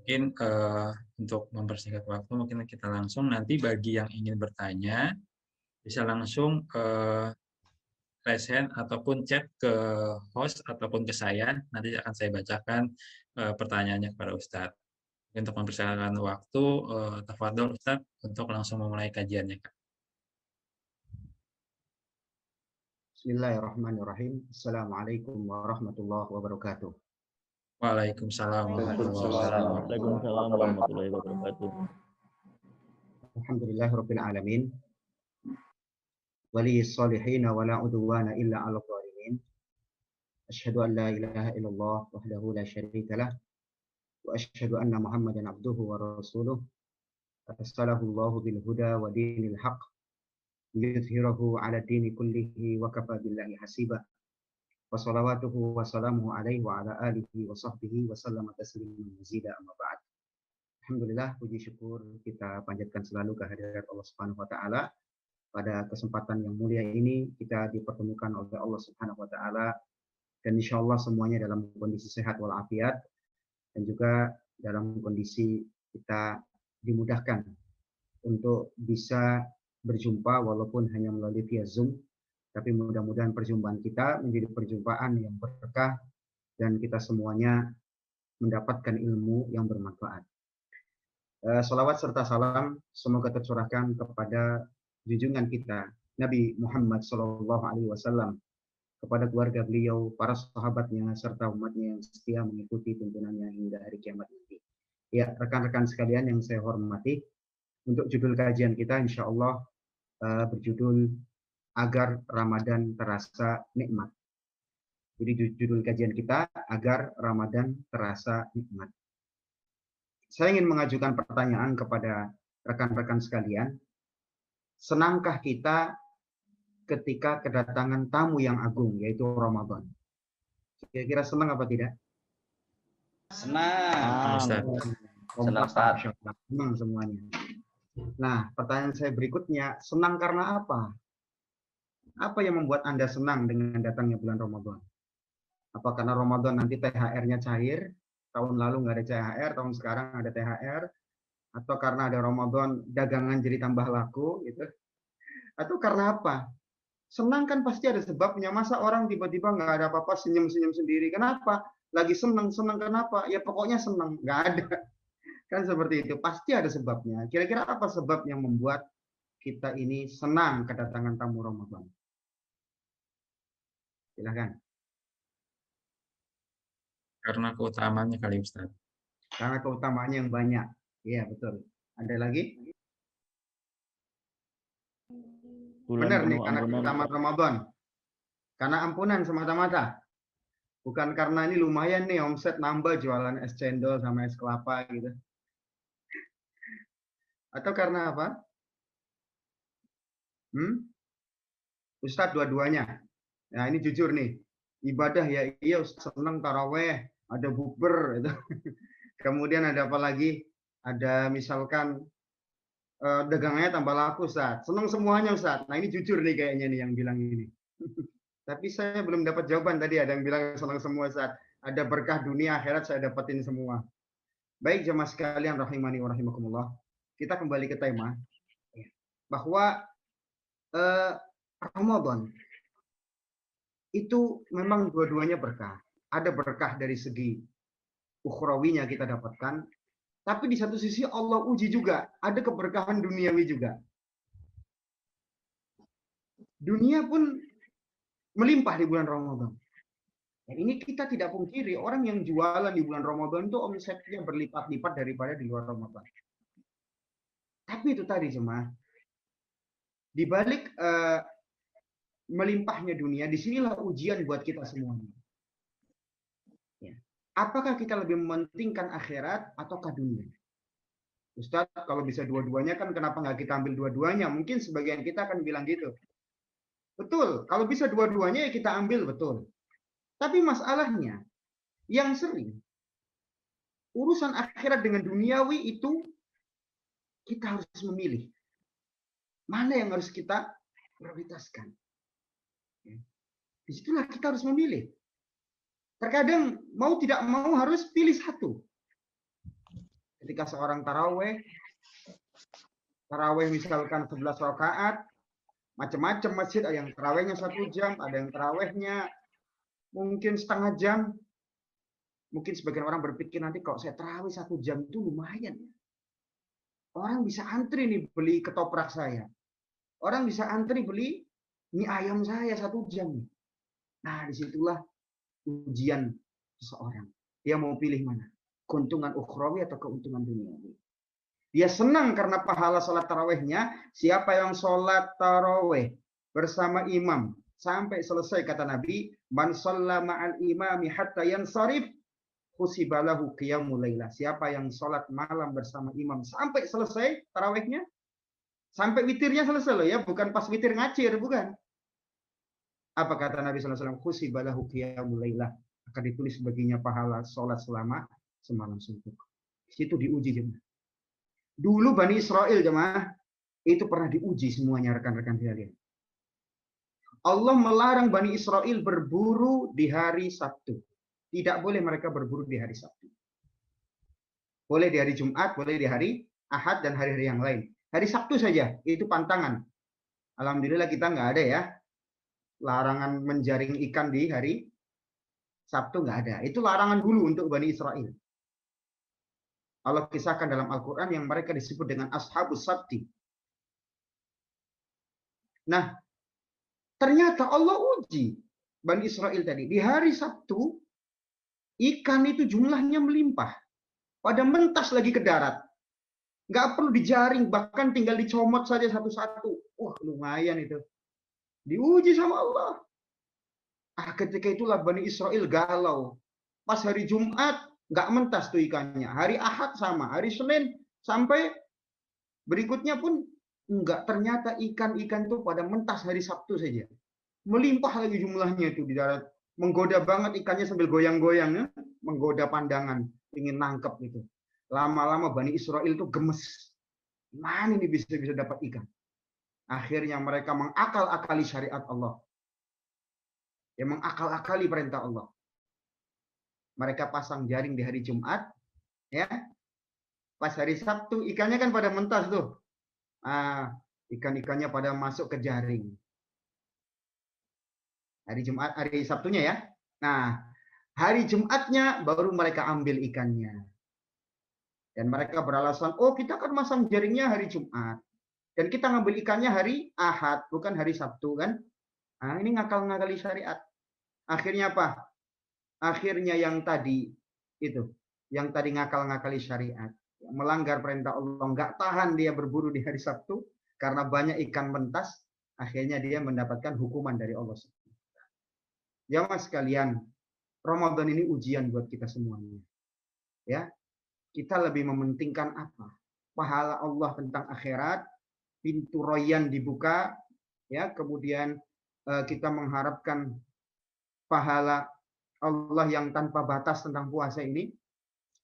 Mungkin untuk mempersingkat waktu, mungkin kita langsung nanti bagi yang ingin bertanya, bisa langsung raise hand ataupun chat ke host ataupun ke saya. Nanti akan saya bacakan pertanyaannya kepada Ustadz. Untuk mempersiapkan waktu, tafadhol Ustadz untuk langsung memulai kajiannya, Kak. Bismillahirrahmanirrahim. Assalamualaikum warahmatullahi wabarakatuh. Waalaikumsalam warahmatullahi wabarakatuh. Alhamdulillahirabbil alamin. Waliyis shalihin wa la udwana illa 'alal zalimin. Asyhadu an la ilaha illallah wahdahu la syarika lah wa asyhadu anna Muhammadan abduhu wa rasuluh. Arsalahu Allahu bil huda wa dinil haqq liyudhhirahu 'ala dini kullihi wa kafa billahi hasiba. Wa salawatuhu wa salamuhu alaihi wa ala alihi wa sahbihi wa sallama tasliman mazida amma ba'd. Alhamdulillah, puji syukur kita panjatkan selalu kehadirat Allah Subhanahu wa taala. Pada kesempatan yang mulia ini kita dipertemukan oleh Allah Subhanahu wa taala dan insyaallah semuanya dalam kondisi sehat walafiat dan juga dalam kondisi kita dimudahkan untuk bisa berjumpa walaupun hanya melalui via Zoom. Tapi mudah-mudahan perjumpaan kita menjadi perjumpaan yang berkah dan kita semuanya mendapatkan ilmu yang bermanfaat. Salawat serta salam semoga tercurahkan kepada junjungan kita Nabi Muhammad SAW, kepada keluarga beliau, para sahabatnya, serta umatnya yang setia mengikuti tuntunannya hingga hari kiamat nanti. Ya, rekan-rekan sekalian yang saya hormati, untuk judul kajian kita insya Allah berjudul agar Ramadan terasa nikmat. Jadi judul kajian kita agar Ramadan terasa nikmat. Saya ingin mengajukan pertanyaan kepada rekan-rekan sekalian. Senangkah kita ketika kedatangan tamu yang agung, yaitu Ramadan? Kira-kira senang apa tidak? Senang. Senang semuanya. Nah, pertanyaan saya berikutnya, senang karena apa? Apa yang membuat Anda senang dengan datangnya bulan Ramadan? Apa karena Ramadan nanti THR-nya cair? Tahun lalu nggak ada THR, tahun sekarang ada THR. Atau karena ada Ramadan, dagangan jadi tambah laku, gitu. Atau karena apa? Senang kan pasti ada sebabnya. Masa orang tiba-tiba nggak ada apa-apa, senyum-senyum sendiri. Kenapa? Lagi senang kenapa? Ya pokoknya senang. Nggak ada. Kan seperti itu. Pasti ada sebabnya. Kira-kira apa sebab yang membuat kita ini senang kedatangan tamu Ramadan? Silakan. Karena keutamaannya kali Ustaz. Karena keutamaannya yang banyak. Iya, betul. Ada lagi? Benar nih, karena keutamaan Ramadan. Karena ampunan semata-mata. Bukan karena ini lumayan nih omset nambah jualan es cendol sama es kelapa gitu. Atau karena apa? Ustadz dua-duanya. Nah ini jujur nih. Ibadah ya iya Ustadz seneng taraweh, ada bukber gitu. Kemudian ada apa lagi? Ada misalkan dagangannya tambah laku Ustadz. Seneng semuanya Ustadz. Nah ini jujur nih kayaknya nih yang bilang ini. Tapi saya belum dapat jawaban tadi, ada yang bilang senang semua Ustadz. Ada berkah dunia akhirat saya dapatin semua. Baik jemaah sekalian rahimani wa rahimakumullah. Kita kembali ke tema bahwa Ramadan itu memang dua-duanya berkah. Ada berkah dari segi ukhrawinya kita dapatkan, tapi di satu sisi Allah uji juga, ada keberkahan duniawi juga. Dunia pun melimpah di bulan Ramadan. Dan ini kita tidak pungkiri, orang yang jualan di bulan Ramadan itu omsetnya berlipat-lipat daripada di luar Ramadan. Tapi itu tadi jemaah, di balik melimpahnya dunia, disinilah ujian buat kita semuanya. Ya. Apakah kita lebih mementingkan akhirat ataukah dunia? Ustadz, kalau bisa dua-duanya kan kenapa nggak kita ambil dua-duanya? Mungkin sebagian kita akan bilang gitu. Betul, kalau bisa dua-duanya ya kita ambil, betul. Tapi masalahnya, yang sering, urusan akhirat dengan duniawi itu kita harus memilih. Mana yang harus kita prioritaskan? Disitulah kita harus memilih. Terkadang mau tidak mau harus pilih satu. Ketika seorang taraweh misalkan 11 rakaat, macam-macam masjid, ada yang tarawehnya 1 jam, ada yang tarawehnya mungkin setengah jam. Mungkin sebagian orang berpikir nanti kalau saya tarawih 1 jam itu lumayan. Orang bisa antri nih beli ketoprak saya. Orang bisa antri beli mie ayam saya 1 jam. Nah, disitulah ujian seseorang. Dia mau pilih mana? Keuntungan ukhrawi atau keuntungan duniawi. Dia senang karena pahala sholat tarawehnya. Siapa yang sholat taraweh bersama imam sampai selesai, kata Nabi, man shalla ma'al imami hatta yansarif husibalahu qiyamul lailah. Siapa yang sholat malam bersama imam sampai selesai tarawehnya, sampai witirnya selesai loh ya, bukan pas witir ngacir, bukan. Apa kata Nabi SAW? Husibalahu qiyamul lailah. Akan ditulis baginya pahala sholat selama semalam suntuk. Situ diuji jemaah. Dulu Bani Israel jemaah itu pernah diuji semuanya, rekan-rekan sekalian. Allah melarang Bani Israel berburu di hari Sabtu. Tidak boleh mereka berburu di hari Sabtu. Boleh di hari Jumat, boleh di hari Ahad dan hari-hari yang lain. Hari Sabtu saja itu pantangan. Alhamdulillah kita nggak ada ya larangan menjaring ikan di hari Sabtu, nggak ada. Itu larangan dulu untuk Bani Israel. Allah kisahkan dalam Al-Quran yang mereka disebut dengan Ashabus Sabti. Nah, ternyata Allah uji Bani Israel tadi. Di hari Sabtu, ikan itu jumlahnya melimpah. Pada mentas lagi ke darat. Nggak perlu dijaring, bahkan tinggal dicomot saja satu-satu. Wah, lumayan itu. Diuji sama Allah. Ketika itulah Bani Israel galau. Pas hari Jumat, nggak mentas tuh ikannya. Hari Ahad sama, hari Senin sampai berikutnya pun enggak. Ternyata ikan-ikan itu pada mentas hari Sabtu saja. Melimpah lagi jumlahnya itu di darat. Menggoda banget ikannya sambil goyang-goyang ya. Menggoda pandangan, ingin nangkep gitu. Lama-lama Bani Israel itu gemes. Mana ini bisa dapat ikan? Akhirnya mereka mengakal-akali syariat Allah. Ya, mengakal-akali perintah Allah. Mereka pasang jaring di hari Jumat, ya. Pas hari Sabtu ikannya kan pada mentas tuh. Ikan-ikannya pada masuk ke jaring. Hari Jumat, hari Sabtunya ya. Nah, hari Jumatnya baru mereka ambil ikannya. Dan mereka beralasan, oh kita kan masang jaringnya hari Jumat. Dan kita ngambil ikannya hari Ahad, bukan hari Sabtu kan. Nah, ini ngakal-ngakali syariat. Akhirnya apa? Akhirnya yang tadi itu, yang tadi ngakal-ngakali syariat, melanggar perintah Allah, nggak tahan dia berburu di hari Sabtu karena banyak ikan mentas, akhirnya dia mendapatkan hukuman dari Allah. Jamaah sekalian, Ramadan ini ujian buat kita semuanya. Ya, kita lebih mementingkan apa? Pahala Allah tentang akhirat, pintu royan dibuka, ya, kemudian kita mengharapkan pahala Allah yang tanpa batas tentang puasa ini,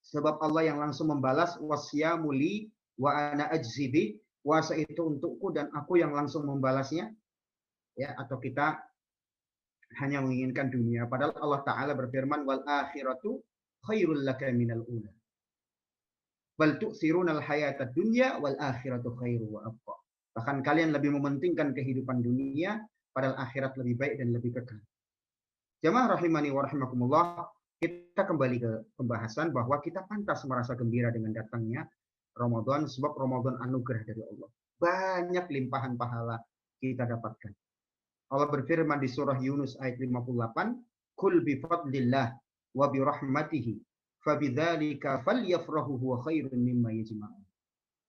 sebab Allah yang langsung membalas, wasyamu li wa ana ajzibi, puasa itu untukku dan aku yang langsung membalasnya. Ya, atau kita hanya menginginkan dunia, padahal Allah Ta'ala berfirman, wal akhiratu khairul laka minal ula, bal tu'thirunal hayatad dunya wal akhiratu khairu wa abqa. Bahkan kalian lebih mementingkan kehidupan dunia, padahal akhirat lebih baik dan lebih kekal. Jamaah rahimani wa rahimakumullah, kita kembali ke pembahasan bahwa kita pantas merasa gembira dengan datangnya Ramadan, sebab Ramadan anugerah dari Allah. Banyak limpahan pahala kita dapatkan. Allah berfirman di surah Yunus ayat 58, "Qul bi fadlillah wa bi rahmatihi fabidzalika falyafrahu huwa khairun mimma yajma'un."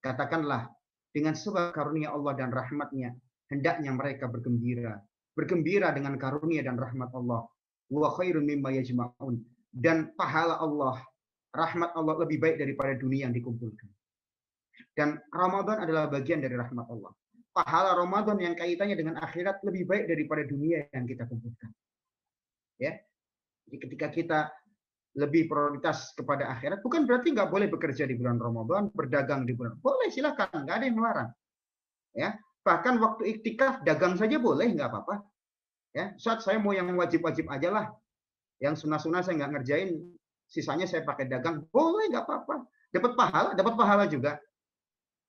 Katakanlah, dengan sebab karunia Allah dan rahmatnya, hendaknya mereka bergembira. Bergembira dengan karunia dan rahmat Allah. Wa khairun mimma yajma'un, dan pahala Allah, rahmat Allah lebih baik daripada dunia yang dikumpulkan. Dan Ramadan adalah bagian dari rahmat Allah. Pahala Ramadan yang kaitannya dengan akhirat lebih baik daripada dunia yang kita kumpulkan. Ya. Jadi ketika kita lebih prioritas kepada akhirat, bukan berarti nggak boleh bekerja di bulan Ramadan, berdagang di bulan. Boleh, silakan, nggak ada yang melarang. Ya. Bahkan waktu iktikaf dagang saja boleh, nggak apa-apa. Ya, saat saya mau yang wajib-wajib aja lah, yang sunnah-sunnah saya nggak ngerjain, sisanya saya pakai dagang, boleh, nggak apa-apa. dapat pahala juga.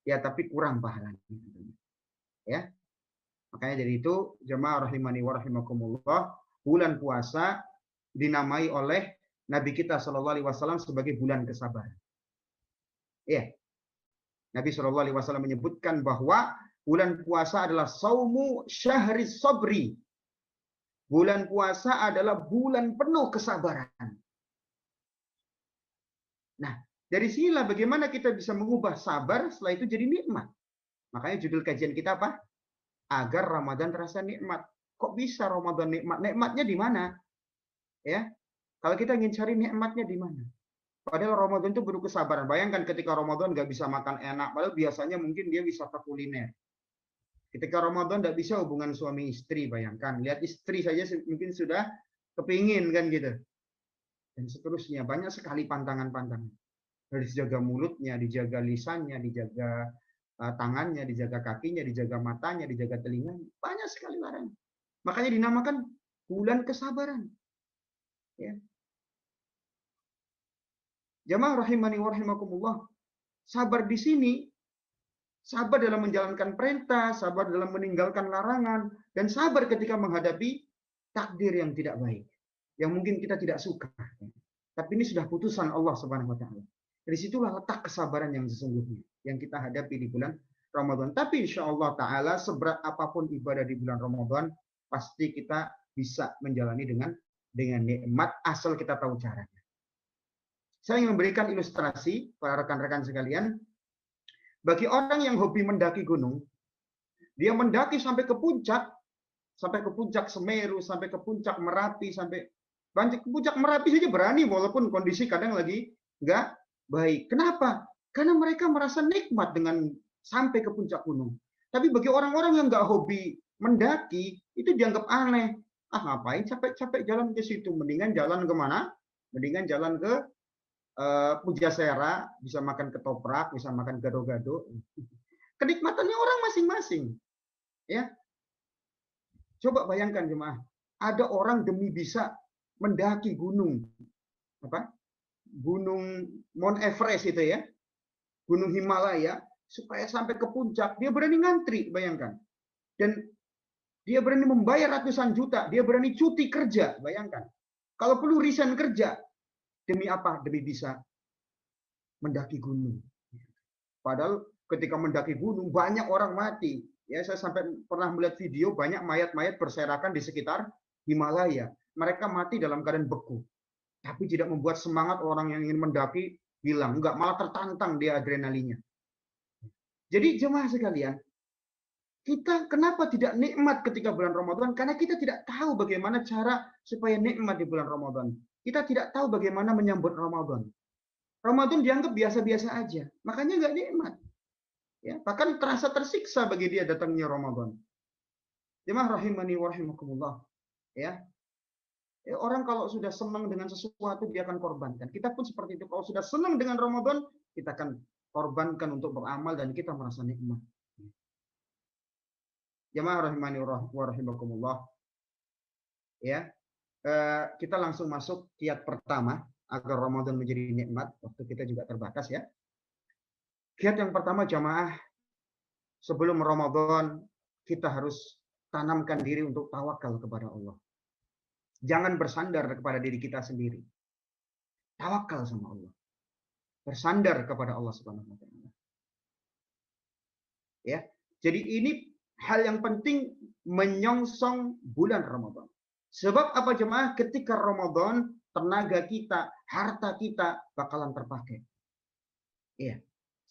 Ya, tapi kurang pahalanya. Ya. Makanya dari itu, jemaah rahimani wa rahimakumullah, bulan puasa dinamai oleh Nabi kita Shallallahu Alaihi Wasallam sebagai bulan kesabaran. Ya, Nabi Shallallahu Alaihi Wasallam menyebutkan bahwa bulan puasa adalah saumu syahri sabri. Bulan puasa adalah bulan penuh kesabaran. Nah, dari sinilah bagaimana kita bisa mengubah sabar setelah itu jadi nikmat. Makanya judul kajian kita apa? Agar Ramadan terasa nikmat. Kok bisa Ramadan nikmat? Nikmatnya di mana? Ya, kalau kita ingin cari nikmatnya di mana? Padahal Ramadan itu penuh kesabaran. Bayangkan ketika Ramadan nggak bisa makan enak, padahal biasanya mungkin dia wisata kuliner. Ketika Ramadan nggak bisa hubungan suami istri, bayangkan. Lihat istri saja mungkin sudah kepingin kan gitu. Dan seterusnya, banyak sekali pantangan-pantangan. Harus dijaga mulutnya, dijaga lisannya, dijaga tangannya, dijaga kakinya, dijaga matanya, dijaga telinganya. Banyak sekali larangan. Makanya dinamakan bulan kesabaran. Ya. Jamaah rahimani wa rahimakumullah. Sabar di sini, sabar dalam menjalankan perintah, sabar dalam meninggalkan larangan, dan sabar ketika menghadapi takdir yang tidak baik, yang mungkin kita tidak suka. Tapi ini sudah putusan Allah Subhanahu wa taala. Dari situlah letak kesabaran yang sesungguhnya yang kita hadapi di bulan Ramadan. Tapi insya Allah taala seberat apapun ibadah di bulan Ramadan, pasti kita bisa menjalani dengan nikmat asal kita tahu caranya. Saya ingin memberikan ilustrasi para rekan-rekan sekalian. Bagi orang yang hobi mendaki gunung, dia mendaki sampai ke puncak Semeru, sampai ke puncak Merapi, sampai ke puncak Merapi saja berani walaupun kondisi kadang lagi nggak baik. Kenapa? Karena mereka merasa nikmat dengan sampai ke puncak gunung. Tapi bagi orang-orang yang nggak hobi mendaki, itu dianggap aneh. Ah, ngapain capek-capek jalan ke situ? Mendingan jalan kemana? Mendingan jalan ke Pujasera, bisa makan ketoprak, bisa makan gado-gado. Kenikmatannya orang masing-masing. Ya. Coba bayangkan jemaah, ada orang demi bisa mendaki gunung Gunung Mount Everest itu ya. Gunung Himalaya, supaya sampai ke puncak, dia berani ngantri, bayangkan. Dan dia berani membayar ratusan juta, dia berani cuti kerja, bayangkan. Kalau perlu resign kerja, demi apa? Demi bisa mendaki gunung. Padahal ketika mendaki gunung banyak orang mati. Ya, saya sampai pernah melihat video banyak mayat-mayat berserakan di sekitar Himalaya. Mereka mati dalam keadaan beku. Tapi tidak membuat semangat orang yang ingin mendaki hilang. Enggak, malah tertantang dia adrenalinnya. Jadi jemaah sekalian, kita kenapa tidak nikmat ketika bulan Ramadan? Karena kita tidak tahu bagaimana cara supaya nikmat di bulan Ramadan. Kita tidak tahu bagaimana menyambut Ramadan. Ramadan dianggap biasa-biasa aja, makanya nggak nikmat. Ya, bahkan terasa tersiksa bagi dia datangnya Ramadan. Jemaah rahimani wa rahimakumullah. Ya. Orang kalau sudah senang dengan sesuatu dia akan korbankan. Kita pun seperti itu. Kalau sudah senang dengan Ramadan, kita akan korbankan untuk beramal dan kita merasa nikmat. Jemaah rahimani wa rahimakumullah. Ya. Kita langsung masuk kiat pertama agar Ramadan menjadi nikmat. Waktu kita juga terbatas ya. Kiat yang pertama jamaah, sebelum Ramadan kita harus tanamkan diri untuk tawakal kepada Allah. Jangan bersandar kepada diri kita sendiri. Tawakal sama Allah. Bersandar kepada Allah Subhanahu wa taala. Ya. Jadi ini hal yang penting menyongsong bulan Ramadan. Sebab apa jemaah? Ketika Ramadan, tenaga kita, harta kita bakalan terpakai. Iya.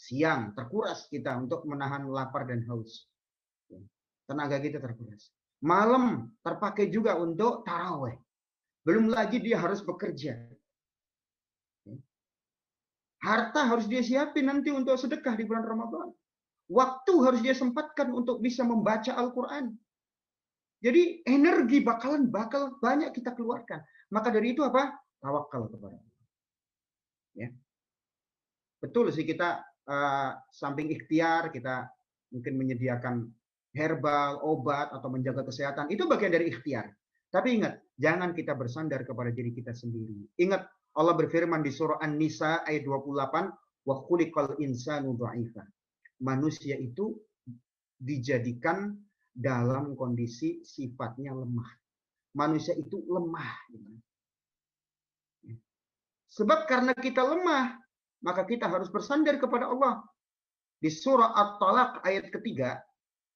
Siang terkuras kita untuk menahan lapar dan haus. Tenaga kita terkuras. Malam terpakai juga untuk tarawih. Belum lagi dia harus bekerja. Harta harus dia siapin nanti untuk sedekah di bulan Ramadan. Waktu harus dia sempatkan untuk bisa membaca Al-Quran. Jadi energi bakal banyak kita keluarkan. Maka dari itu apa? Tawakal kepada Allah. Ya. Betul sih kita samping ikhtiar kita mungkin menyediakan herbal, obat atau menjaga kesehatan. Itu bagian dari ikhtiar. Tapi ingat, jangan kita bersandar kepada diri kita sendiri. Ingat, Allah berfirman di surah An-Nisa ayat 28, Wa khuliqal insanu dha'ifa. Manusia itu dijadikan dalam kondisi sifatnya lemah. Manusia itu lemah. Sebab karena kita lemah, maka kita harus bersandar kepada Allah. Di surah At-Talaq ayat ketiga,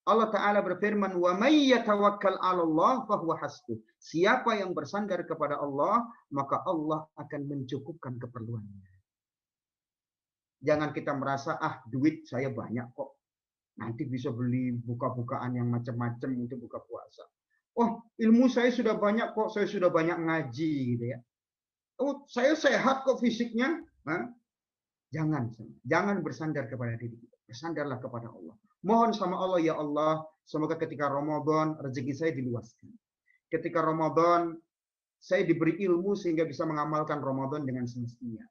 Allah Ta'ala berfirman, wa may yatawakkal 'alallah fahuwa hasbuh. Siapa yang bersandar kepada Allah, maka Allah akan mencukupkan keperluannya. Jangan kita merasa, duit saya banyak kok. Nanti bisa beli buka-bukaan yang macam-macam untuk buka puasa. Oh, ilmu saya sudah banyak kok, saya sudah banyak ngaji gitu ya. Oh, saya sehat kok fisiknya. Jangan bersandar kepada diri kita. Bersandarlah kepada Allah. Mohon sama Allah, ya Allah, semoga ketika Ramadan rezeki saya diluaskan. Ketika Ramadan saya diberi ilmu sehingga bisa mengamalkan Ramadan dengan semestinya.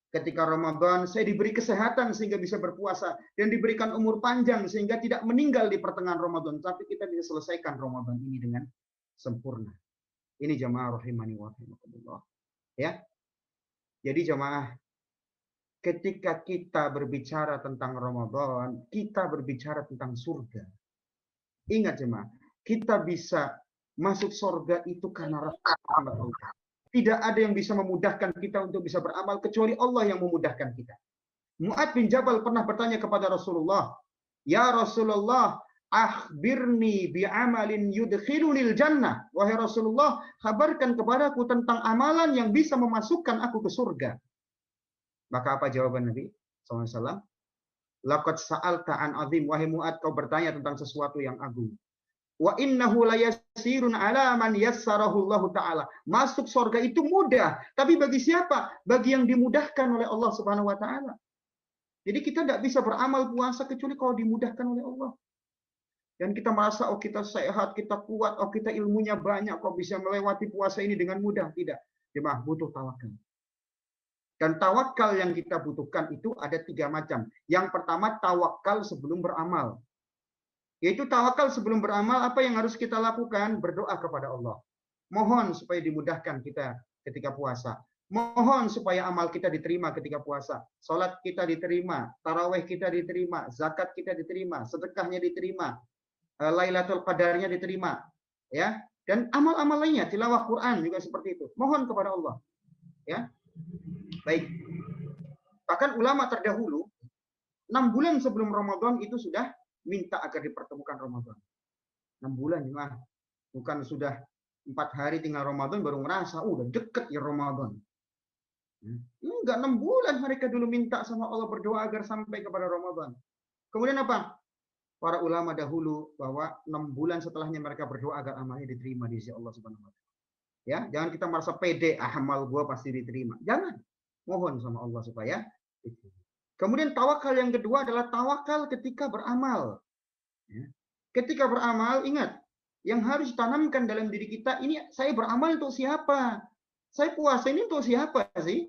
Ketika Ramadan saya diberi kesehatan sehingga bisa berpuasa dan diberikan umur panjang sehingga tidak meninggal di pertengahan Ramadan, tapi kita bisa selesaikan Ramadan ini dengan sempurna. Ini jamaah rahimani wa rahimakumullah. Ya. Jadi jamaah, ketika kita berbicara tentang Ramadan, kita berbicara tentang surga. Ingat jemaah, kita bisa masuk surga itu karena rahmat Allah. Tidak ada yang bisa memudahkan kita untuk bisa beramal kecuali Allah yang memudahkan kita. Mu'adz bin Jabal pernah bertanya kepada Rasulullah, "Ya Rasulullah, akhbirni bi'amalin yudkhilunil jannah." Wahai Rasulullah, kabarkan kepadaku tentang amalan yang bisa memasukkan aku ke surga. Maka apa jawaban Nabi SAW? Laqad sa'alta an azim. Wahai Mu'adz, kau bertanya tentang sesuatu yang agung. Wa innahu layasirun ala man yassarahu Allah Ta'ala. Masuk surga itu mudah. Tapi bagi siapa? Bagi yang dimudahkan oleh Allah Subhanahu Wa Ta'ala. Jadi kita tidak bisa beramal puasa kecuali kalau dimudahkan oleh Allah. Dan kita merasa, oh kita sehat, kita kuat, oh kita ilmunya banyak, kok bisa melewati puasa ini dengan mudah. Tidak. Jemaah, butuh tawakal. Dan tawakal yang kita butuhkan itu ada 3 macam. Yang pertama, tawakal sebelum beramal. Yaitu tawakal sebelum beramal, apa yang harus kita lakukan? Berdoa kepada Allah. Mohon supaya dimudahkan kita ketika puasa. Mohon supaya amal kita diterima ketika puasa. Salat kita diterima, tarawih kita diterima, zakat kita diterima, sedekahnya diterima, Lailatul Qadarnya diterima. Ya, dan amal-amal lainnya, tilawah Quran juga seperti itu. Mohon kepada Allah. Ya. Baik. Bahkan ulama terdahulu 6 bulan sebelum Ramadan itu sudah minta agar dipertemukan Ramadan. 6 bulan jemaah. Bukan sudah 4 hari tinggal Ramadan baru ngerasa, udah deket ya Ramadan. Enggak, 6 bulan mereka dulu minta sama Allah, berdoa agar sampai kepada Ramadan. Kemudian apa? Para ulama dahulu bahwa 6 bulan setelahnya mereka berdoa agar amalnya diterima di sisi Allah Subhanahu wa taala. Ya, jangan kita merasa pede, amal gua pasti diterima. Jangan. Mohon sama Allah supaya diterima. Kemudian tawakal yang kedua adalah tawakal ketika beramal. Ketika beramal, ingat, yang harus ditanamkan dalam diri kita, ini saya beramal untuk siapa? Saya puasa ini untuk siapa sih?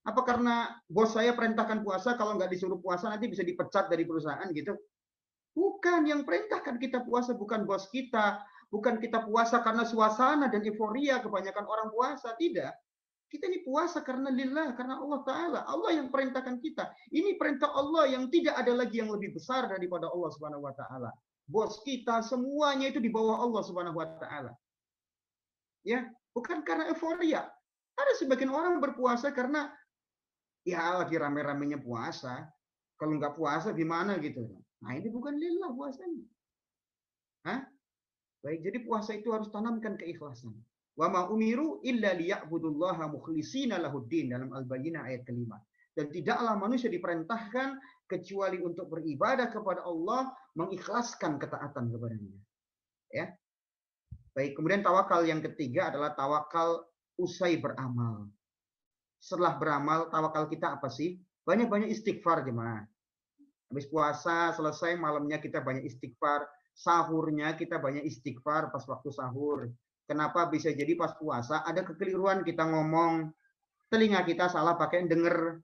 Apa karena bos saya perintahkan puasa, kalau nggak disuruh puasa nanti bisa dipecat dari perusahaan gitu? Bukan, yang perintahkan kita puasa bukan bos kita, bukan kita puasa karena suasana dan euforia kebanyakan orang puasa, tidak. Kita ini puasa karena lillah, karena Allah Ta'ala. Allah yang perintahkan kita. Ini perintah Allah yang tidak ada lagi yang lebih besar daripada Allah Subhanahu Wa Ta'ala. Bos kita semuanya itu di bawah Allah Subhanahu Wa Ta'ala. Ya, bukan karena euforia. Ada sebagian orang berpuasa karena ya lagi rame-ramenya puasa. Kalau nggak puasa gimana gitu. Nah ini bukan lillah puasanya. Hah? Baik, jadi puasa itu harus tanamkan keikhlasan. Wa ma umiru illa liya'budullaha mukhlishina lahuddin dalam Al-Bayyinah ayat ke-5. Dan tidaklah manusia diperintahkan kecuali untuk beribadah kepada Allah, mengikhlaskan ketaatan kepadanya. Ya. Baik, kemudian tawakal yang ketiga adalah tawakal usai beramal. Setelah beramal, tawakal kita apa sih? Banyak-banyak istighfar jemaah. Habis puasa selesai malamnya kita banyak istighfar, sahurnya kita banyak istighfar pas waktu sahur. Kenapa? Bisa jadi pas puasa ada kekeliruan kita ngomong, telinga kita salah pakai denger,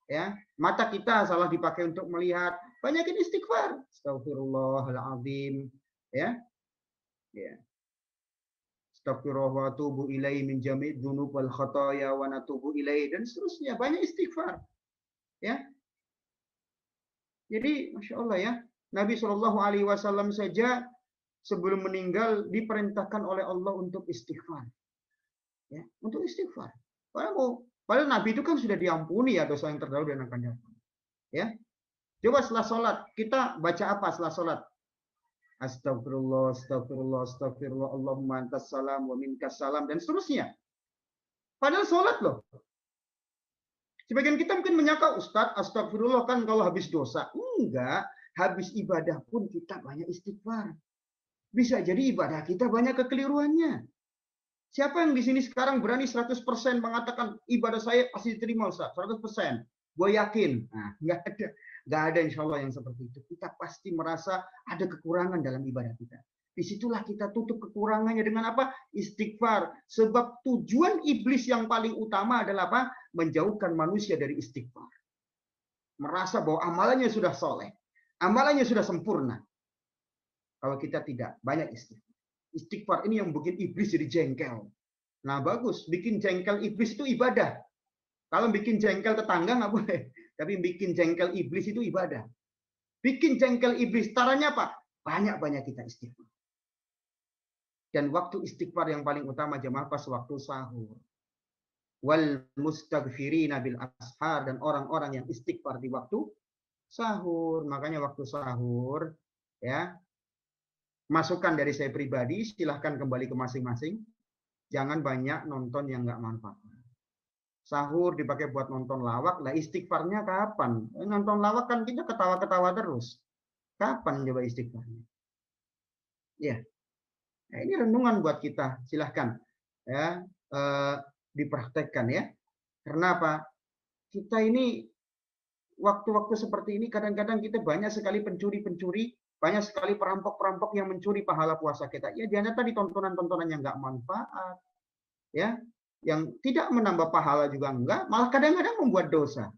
ya, mata kita salah dipakai untuk melihat. Banyakin istighfar. Astagfirullahaladzim, ya, ya. Astagfirullah wa atubu ilaihi min jami' dzunub wal khataaya wa natubu ilaihi, dan seterusnya. Banyak istighfar. Ya. Jadi Masya Allah ya, Nabi Shallallahu Alaihi Wasallam saja sebelum meninggal diperintahkan oleh Allah untuk istighfar. Ya, untuk istighfar. Padahal Nabi itu kan sudah diampuni ya dosa yang terdahulu dan akan datang. Ya. Coba setelah sholat, kita baca apa setelah sholat? Astagfirullah, astagfirullah, astagfirullah, Allahumma antas salam wa minkas salam, dan seterusnya. Padahal sholat loh. Sebagian kita mungkin menyangka, Ustadz, astagfirullah kan kalau habis dosa. Enggak, habis ibadah pun kita banyak istighfar. Bisa jadi ibadah kita banyak kekeliruannya. Siapa yang di sini sekarang berani 100% mengatakan ibadah saya pasti diterima, Ustadz? 100%. Gue yakin. Nah, enggak ada insya Allah yang seperti itu. Kita pasti merasa ada kekurangan dalam ibadah kita. Disitulah kita tutup kekurangannya dengan apa? Istighfar. Sebab tujuan iblis yang paling utama adalah apa? Menjauhkan manusia dari istighfar. Merasa bahwa amalannya sudah soleh. Amalannya sudah sempurna. Kalau kita tidak, banyak istighfar. Istighfar ini yang bikin iblis jadi jengkel. Nah bagus, bikin jengkel iblis itu ibadah. Kalau bikin jengkel tetangga nggak boleh. Tapi bikin jengkel iblis itu ibadah. Bikin jengkel iblis, caranya apa? Banyak-banyak kita istighfar. Dan waktu istighfar yang paling utama jemaah pas waktu sahur. Wal mustaghfirina bil ashar, dan orang-orang yang istighfar di waktu sahur. Makanya waktu sahur ya, masukan dari saya pribadi, silahkan kembali ke masing-masing. Jangan banyak nonton yang nggak manfaat. Sahur dipakai buat nonton lawak, lah istighfarnya kapan? Nonton lawak kan kita ketawa-ketawa terus. Kapan coba istighfarnya? Ya. Nah, ini renungan buat kita, silahkan ya, dipraktekkan ya. Karena apa? Kita ini waktu-waktu seperti ini kadang-kadang kita banyak sekali pencuri-pencuri, banyak sekali perampok-perampok yang mencuri pahala puasa kita. Ya jangan tadi tontonan-tontonan yang nggak manfaat, ya, yang tidak menambah pahala juga enggak, malah kadang-kadang membuat dosa.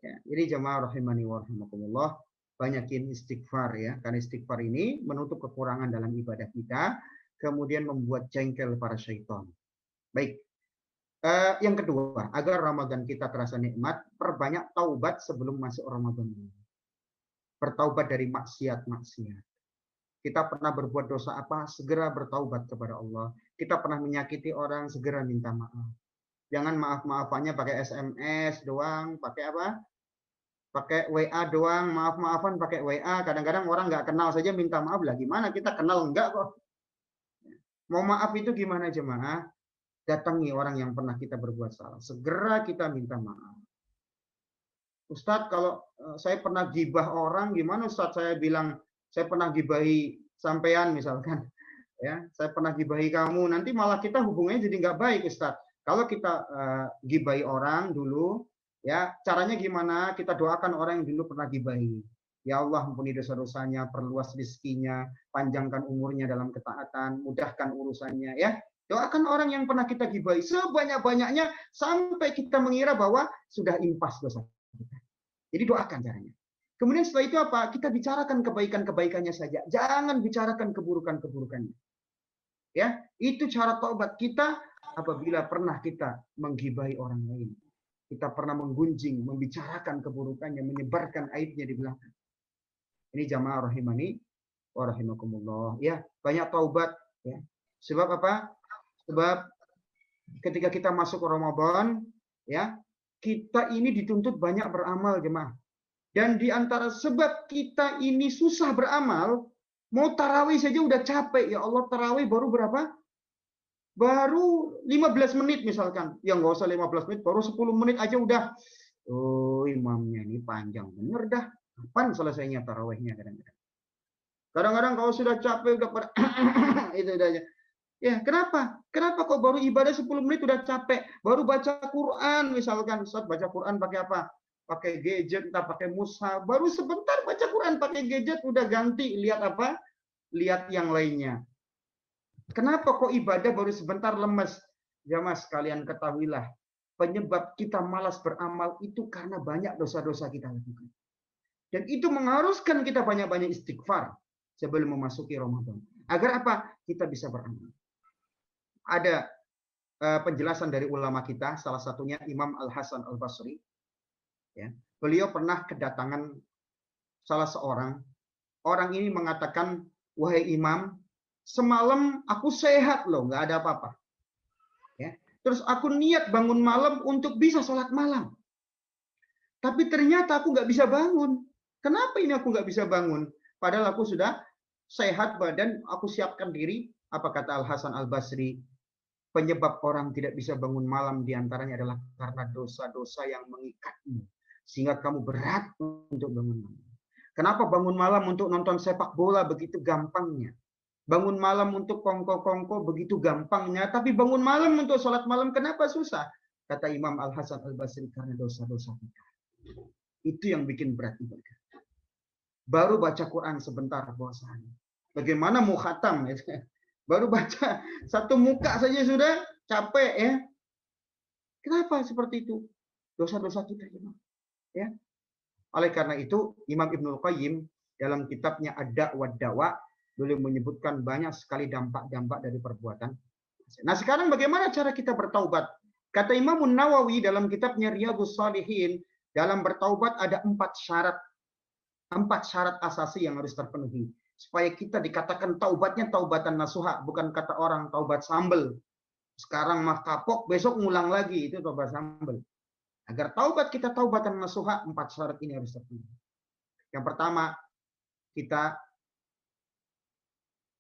Ya, jadi jamaah rahimani wa rahimakumullah, banyakin istighfar ya, karena istighfar ini menutup kekurangan dalam ibadah kita, kemudian membuat jengkel para syaitan. Baik, yang kedua, agar Ramadan kita terasa nikmat, perbanyak taubat sebelum masuk Ramadan ini. Bertaubat dari maksiat-maksiat. Kita pernah berbuat dosa apa, segera bertaubat kepada Allah. Kita pernah menyakiti orang, segera minta maaf. Jangan maaf-maafannya pakai SMS doang, pakai apa? Pakai WA doang, maaf-maafan pakai WA. Kadang-kadang orang nggak kenal saja minta maaf lah. Gimana kita kenal enggak kok? Mau maaf itu gimana jemaah? Datangi orang yang pernah kita berbuat salah. Segera kita minta maaf. Ustadz, kalau saya pernah gibah orang, gimana Ustadz? Saya bilang saya pernah gibahi sampean misalkan, ya, saya pernah gibahi kamu. Nanti malah kita hubungannya jadi nggak baik, Ustadz. Kalau kita gibahi orang dulu, ya, caranya gimana? Kita doakan orang yang dulu pernah gibahi. Ya Allah, ampuni dosa-dosanya, perluas rezekinya, panjangkan umurnya dalam ketaatan, mudahkan urusannya, ya. Doakan orang yang pernah kita gibahi sebanyak-banyaknya sampai kita mengira bahwa sudah impas dosa kita. Jadi doakan caranya. Kemudian setelah itu apa? Kita bicarakan kebaikan-kebaikannya saja. Jangan bicarakan keburukan-keburukannya. Ya, itu cara taubat kita apabila pernah kita menggibahi orang lain. Kita pernah menggunjing, membicarakan keburukannya, menyebarkan aibnya di belakang. Ini jamaah rahimani wa rahimakumullah. Ya, banyak taubat ya. Sebab apa? Sebab ketika kita masuk ke Ramadan, ya, kita ini dituntut banyak beramal, jemaah. Dan di antara sebab kita ini susah beramal, mau tarawih saja udah capek. Ya Allah, tarawih baru berapa? Baru 15 menit misalkan. Ya nggak usah 15 menit, baru 10 menit aja udah. Oh, imamnya ini panjang bener dah. Kapan selesainya tarawihnya kadang-kadang? Kadang-kadang kalau sudah capek, udah pada itu udah aja. Ya, kenapa? Kenapa kok baru ibadah 10 menit udah capek? Baru baca Quran misalkan, Ustaz baca Quran pakai apa? Pakai gadget, entah pakai mushaf. Baru sebentar baca Quran pakai gadget udah ganti, lihat apa? Lihat yang lainnya. Kenapa kok ibadah baru sebentar lemes? Jamaah sekalian ketahuilah, penyebab kita malas beramal itu karena banyak dosa-dosa kita lakukan. Dan itu mengharuskan kita banyak-banyak istighfar sebelum memasuki Ramadan. Agar apa? Kita bisa beramal. Ada penjelasan dari ulama kita, salah satunya Imam Al-Hasan Al-Basri. Ya. Beliau pernah kedatangan salah seorang. Orang ini mengatakan, wahai imam, semalam aku sehat loh, nggak ada apa-apa. Ya. Terus aku niat bangun malam untuk bisa sholat malam. Tapi ternyata aku nggak bisa bangun. Kenapa ini aku nggak bisa bangun? Padahal aku sudah sehat badan, aku siapkan diri. Apa kata Al-Hasan Al-Basri? Penyebab orang tidak bisa bangun malam diantaranya adalah karena dosa-dosa yang mengikatmu. Sehingga kamu berat untuk bangun malam. Kenapa bangun malam untuk nonton sepak bola begitu gampangnya? Bangun malam untuk kongko-kongko begitu gampangnya. Tapi bangun malam untuk sholat malam kenapa susah? Kata Imam Al-Hasan Al-Basri, karena dosa-dosa kita. Itu yang bikin berat ibadah. Baru baca Quran sebentar bosan. Bagaimana mau khatam? Baru baca satu muka saja sudah capek ya. Kenapa seperti itu? Dosa-dosa kita ya. Oleh karena itu Imam Ibnul Qayyim dalam kitabnya Ad-Da' wa Dawa beliau menyebutkan banyak sekali dampak-dampak dari perbuatan. Nah, sekarang bagaimana cara kita bertaubat? Kata Imam Nawawi dalam kitabnya Riyadhus Shalihin, dalam bertaubat ada 4 syarat. 4 syarat asasi yang harus terpenuhi supaya kita dikatakan taubatnya taubatan nasuha, bukan kata orang taubat sambel. Sekarang mah kapok, besok ngulang lagi, itu taubat sambel. Agar taubat kita taubatan nasuha, 4 syarat ini harus terpenuhi. Yang pertama, kita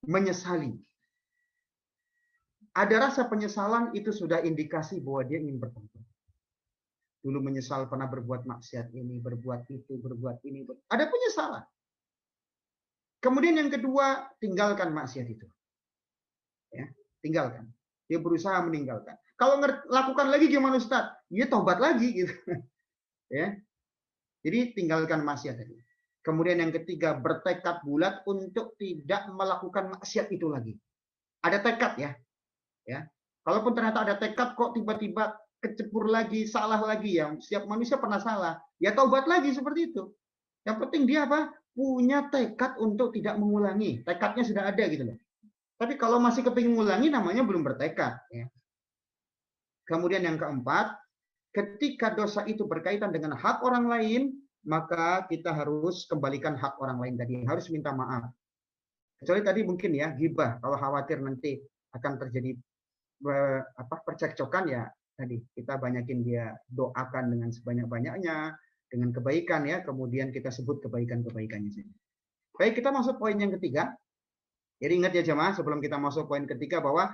menyesali. Ada rasa penyesalan, itu sudah indikasi bahwa dia ingin bertaubat. Dulu menyesal pernah berbuat maksiat ini, berbuat itu, berbuat ini. Ada penyesalan. Kemudian yang kedua, tinggalkan maksiat itu. Ya, tinggalkan. Dia berusaha meninggalkan. Kalau lakukan lagi gimana Ustaz? Dia taubat lagi gitu. Ya. Jadi tinggalkan maksiat tadi. Kemudian yang ketiga, bertekad bulat untuk tidak melakukan maksiat itu lagi. Ada tekad ya. Ya. Kalaupun ternyata ada tekad kok tiba-tiba kecebur lagi, salah lagi ya. Setiap manusia pernah salah. Ya taubat lagi seperti itu. Yang penting dia apa? Punya tekad untuk tidak mengulangi. Tekadnya sudah ada gitu loh. Tapi kalau masih kepingin mengulangi namanya belum bertekad. Ya. Kemudian yang keempat, ketika dosa itu berkaitan dengan hak orang lain, maka kita harus kembalikan hak orang lain tadi. Harus minta maaf. Kecuali tadi mungkin ya, ghibah. Kalau khawatir nanti akan terjadi percekcokan ya tadi kita banyakin dia doakan dengan sebanyak-banyaknya dengan kebaikan ya, kemudian kita sebut kebaikan-kebaikannya saja. Baik, kita masuk poin yang ketiga. Jadi ingat ya jemaah, sebelum kita masuk poin ketiga bahwa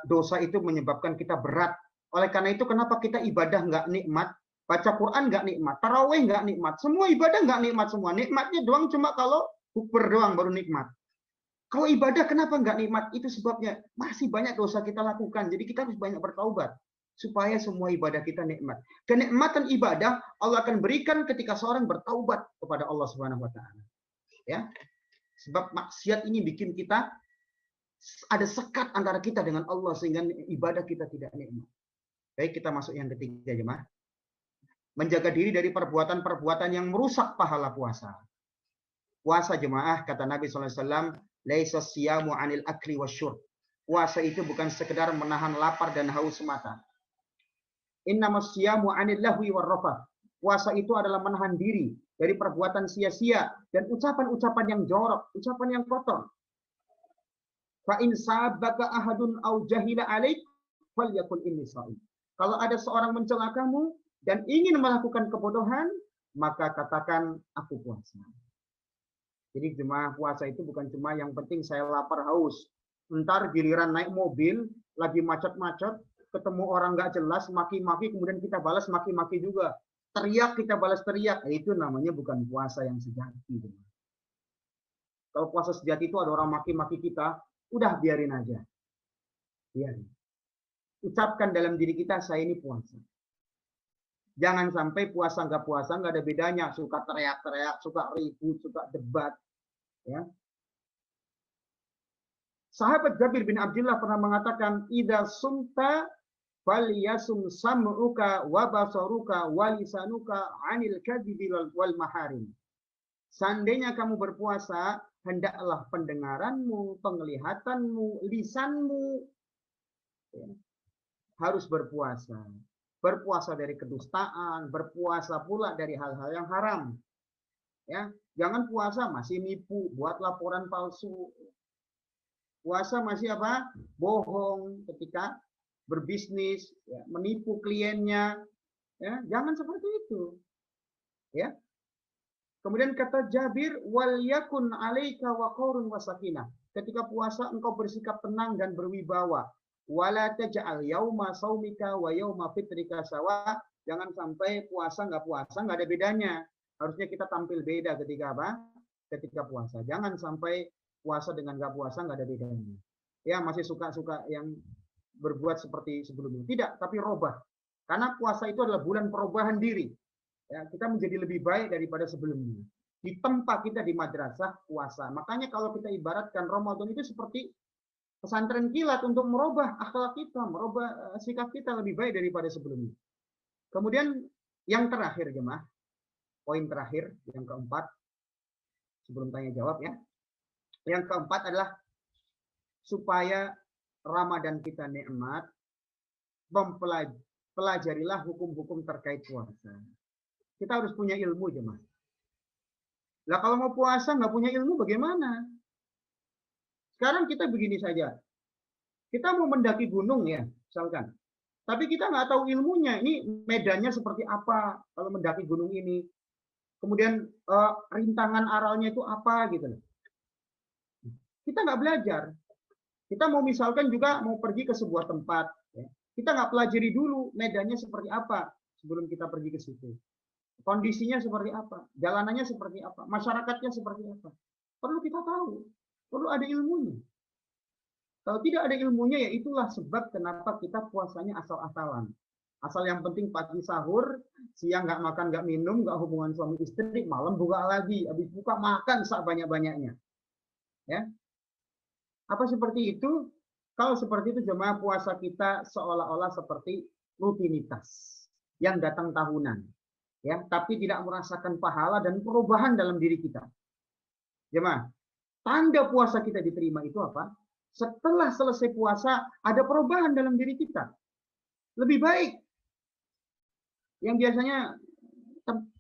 dosa itu menyebabkan kita berat. Oleh karena itu kenapa kita ibadah nggak nikmat, baca Quran nggak nikmat, tarawih nggak nikmat, semua ibadah nggak nikmat semua. Nikmatnya doang cuma kalau bukber doang baru nikmat. Kalau ibadah kenapa nggak nikmat? Itu sebabnya masih banyak dosa kita lakukan. Jadi kita harus banyak bertaubat supaya semua ibadah kita nikmat. Kenikmatan ibadah Allah akan berikan ketika seorang bertaubat kepada Allah Subhanahu wa taala. Ya. Sebab maksiat ini bikin kita ada sekat antara kita dengan Allah sehingga ibadah kita tidak nikmat. Baik, kita masuk yang ketiga jemaah. Menjaga diri dari perbuatan-perbuatan yang merusak pahala puasa. Puasa jemaah kata Nabi SAW, laisa siyamu 'anil akli wasyurb. Puasa itu bukan sekedar menahan lapar dan haus semata. Innamas siyamu 'anil lahwi warrafath. Puasa itu adalah menahan diri dari perbuatan sia-sia dan ucapan-ucapan yang jorok, ucapan yang kotor. Fa in sabaka ahadun au jahila alaik falyakul inni shaim. Kalau ada seorang mencela kamu dan ingin melakukan kebodohan, maka katakan aku puasa. Jadi jemaah puasa itu bukan cuma yang penting saya lapar haus. Ntar giliran naik mobil, lagi macet-macet, ketemu orang nggak jelas, maki-maki, kemudian kita balas maki-maki juga. Teriak, kita balas teriak. Itu namanya bukan puasa yang sejati. Jemaah. Kalau puasa sejati itu ada orang maki-maki kita, udah biarin aja. Biarin. Ucapkan dalam diri kita, saya ini puasa. Jangan sampai puasa nggak ada bedanya. Suka teriak-teriak, suka ribut, suka debat. Ya. Sahabat Jabir bin Abdullah pernah mengatakan, "Idza sumta falyasum sam'uka wa basaruka wa lisanuka 'anil kadhibi wal maharim." Seandainya kamu berpuasa, hendaklah pendengaranmu, penglihatanmu, lisanmu ya, harus berpuasa. berpuasa dari kedustaan, berpuasa pula dari hal-hal yang haram. Ya, jangan puasa masih nipu, buat laporan palsu. Puasa masih apa? Bohong ketika berbisnis, ya, menipu kliennya. Ya, jangan seperti itu. Ya. Kemudian kata Jabir, wal yakun 'alaika waqarun wasakinah. Ketika puasa engkau bersikap tenang dan berwibawa. Wala taj'al yauma saumika wa yauma fitrika sawa. Jangan sampai puasa nggak ada bedanya. Harusnya kita tampil beda ketika apa? Ketika puasa. Jangan sampai puasa dengan nggak puasa nggak ada bedanya. Ya, masih suka-suka yang berbuat seperti sebelumnya. Tidak, tapi robah. Karena puasa itu adalah bulan perubahan diri. Ya, kita menjadi lebih baik daripada sebelumnya. Ditempa kita di madrasah puasa. Makanya kalau kita ibaratkan Ramadan itu seperti pesantren kilat untuk merubah akhlak kita, merubah sikap kita lebih baik daripada sebelumnya. Kemudian yang terakhir jemaah, poin terakhir yang keempat, sebelum tanya jawab ya. Yang keempat adalah supaya Ramadan kita nikmat, pelajarilah hukum-hukum terkait puasa. Kita harus punya ilmu jemaah. Lah kalau mau puasa nggak punya ilmu bagaimana? Sekarang kita begini saja. Kita mau mendaki gunung ya, misalkan. Tapi kita nggak tahu ilmunya. Ini medannya seperti apa kalau mendaki gunung ini. Kemudian rintangan aralnya itu apa gitu. Kita nggak belajar. Kita mau misalkan juga mau pergi ke sebuah tempat. Ya. Kita nggak pelajari dulu medannya seperti apa sebelum kita pergi ke situ. Kondisinya seperti apa, jalanannya seperti apa, masyarakatnya seperti apa. Perlu kita tahu, perlu ada ilmunya. Kalau tidak ada ilmunya, ya itulah sebab kenapa kita puasanya asal-asalan. Asal yang penting pagi sahur, siang nggak makan, nggak minum, nggak hubungan suami istri, malam buka lagi, habis buka makan sebanyak-banyaknya. Ya, apa seperti itu? Kalau seperti itu jemaah puasa kita seolah-olah seperti rutinitas yang datang tahunan. Ya, tapi tidak merasakan pahala dan perubahan dalam diri kita. Jemaah, tanda puasa kita diterima itu apa? Setelah selesai puasa, ada perubahan dalam diri kita. Lebih baik. Yang biasanya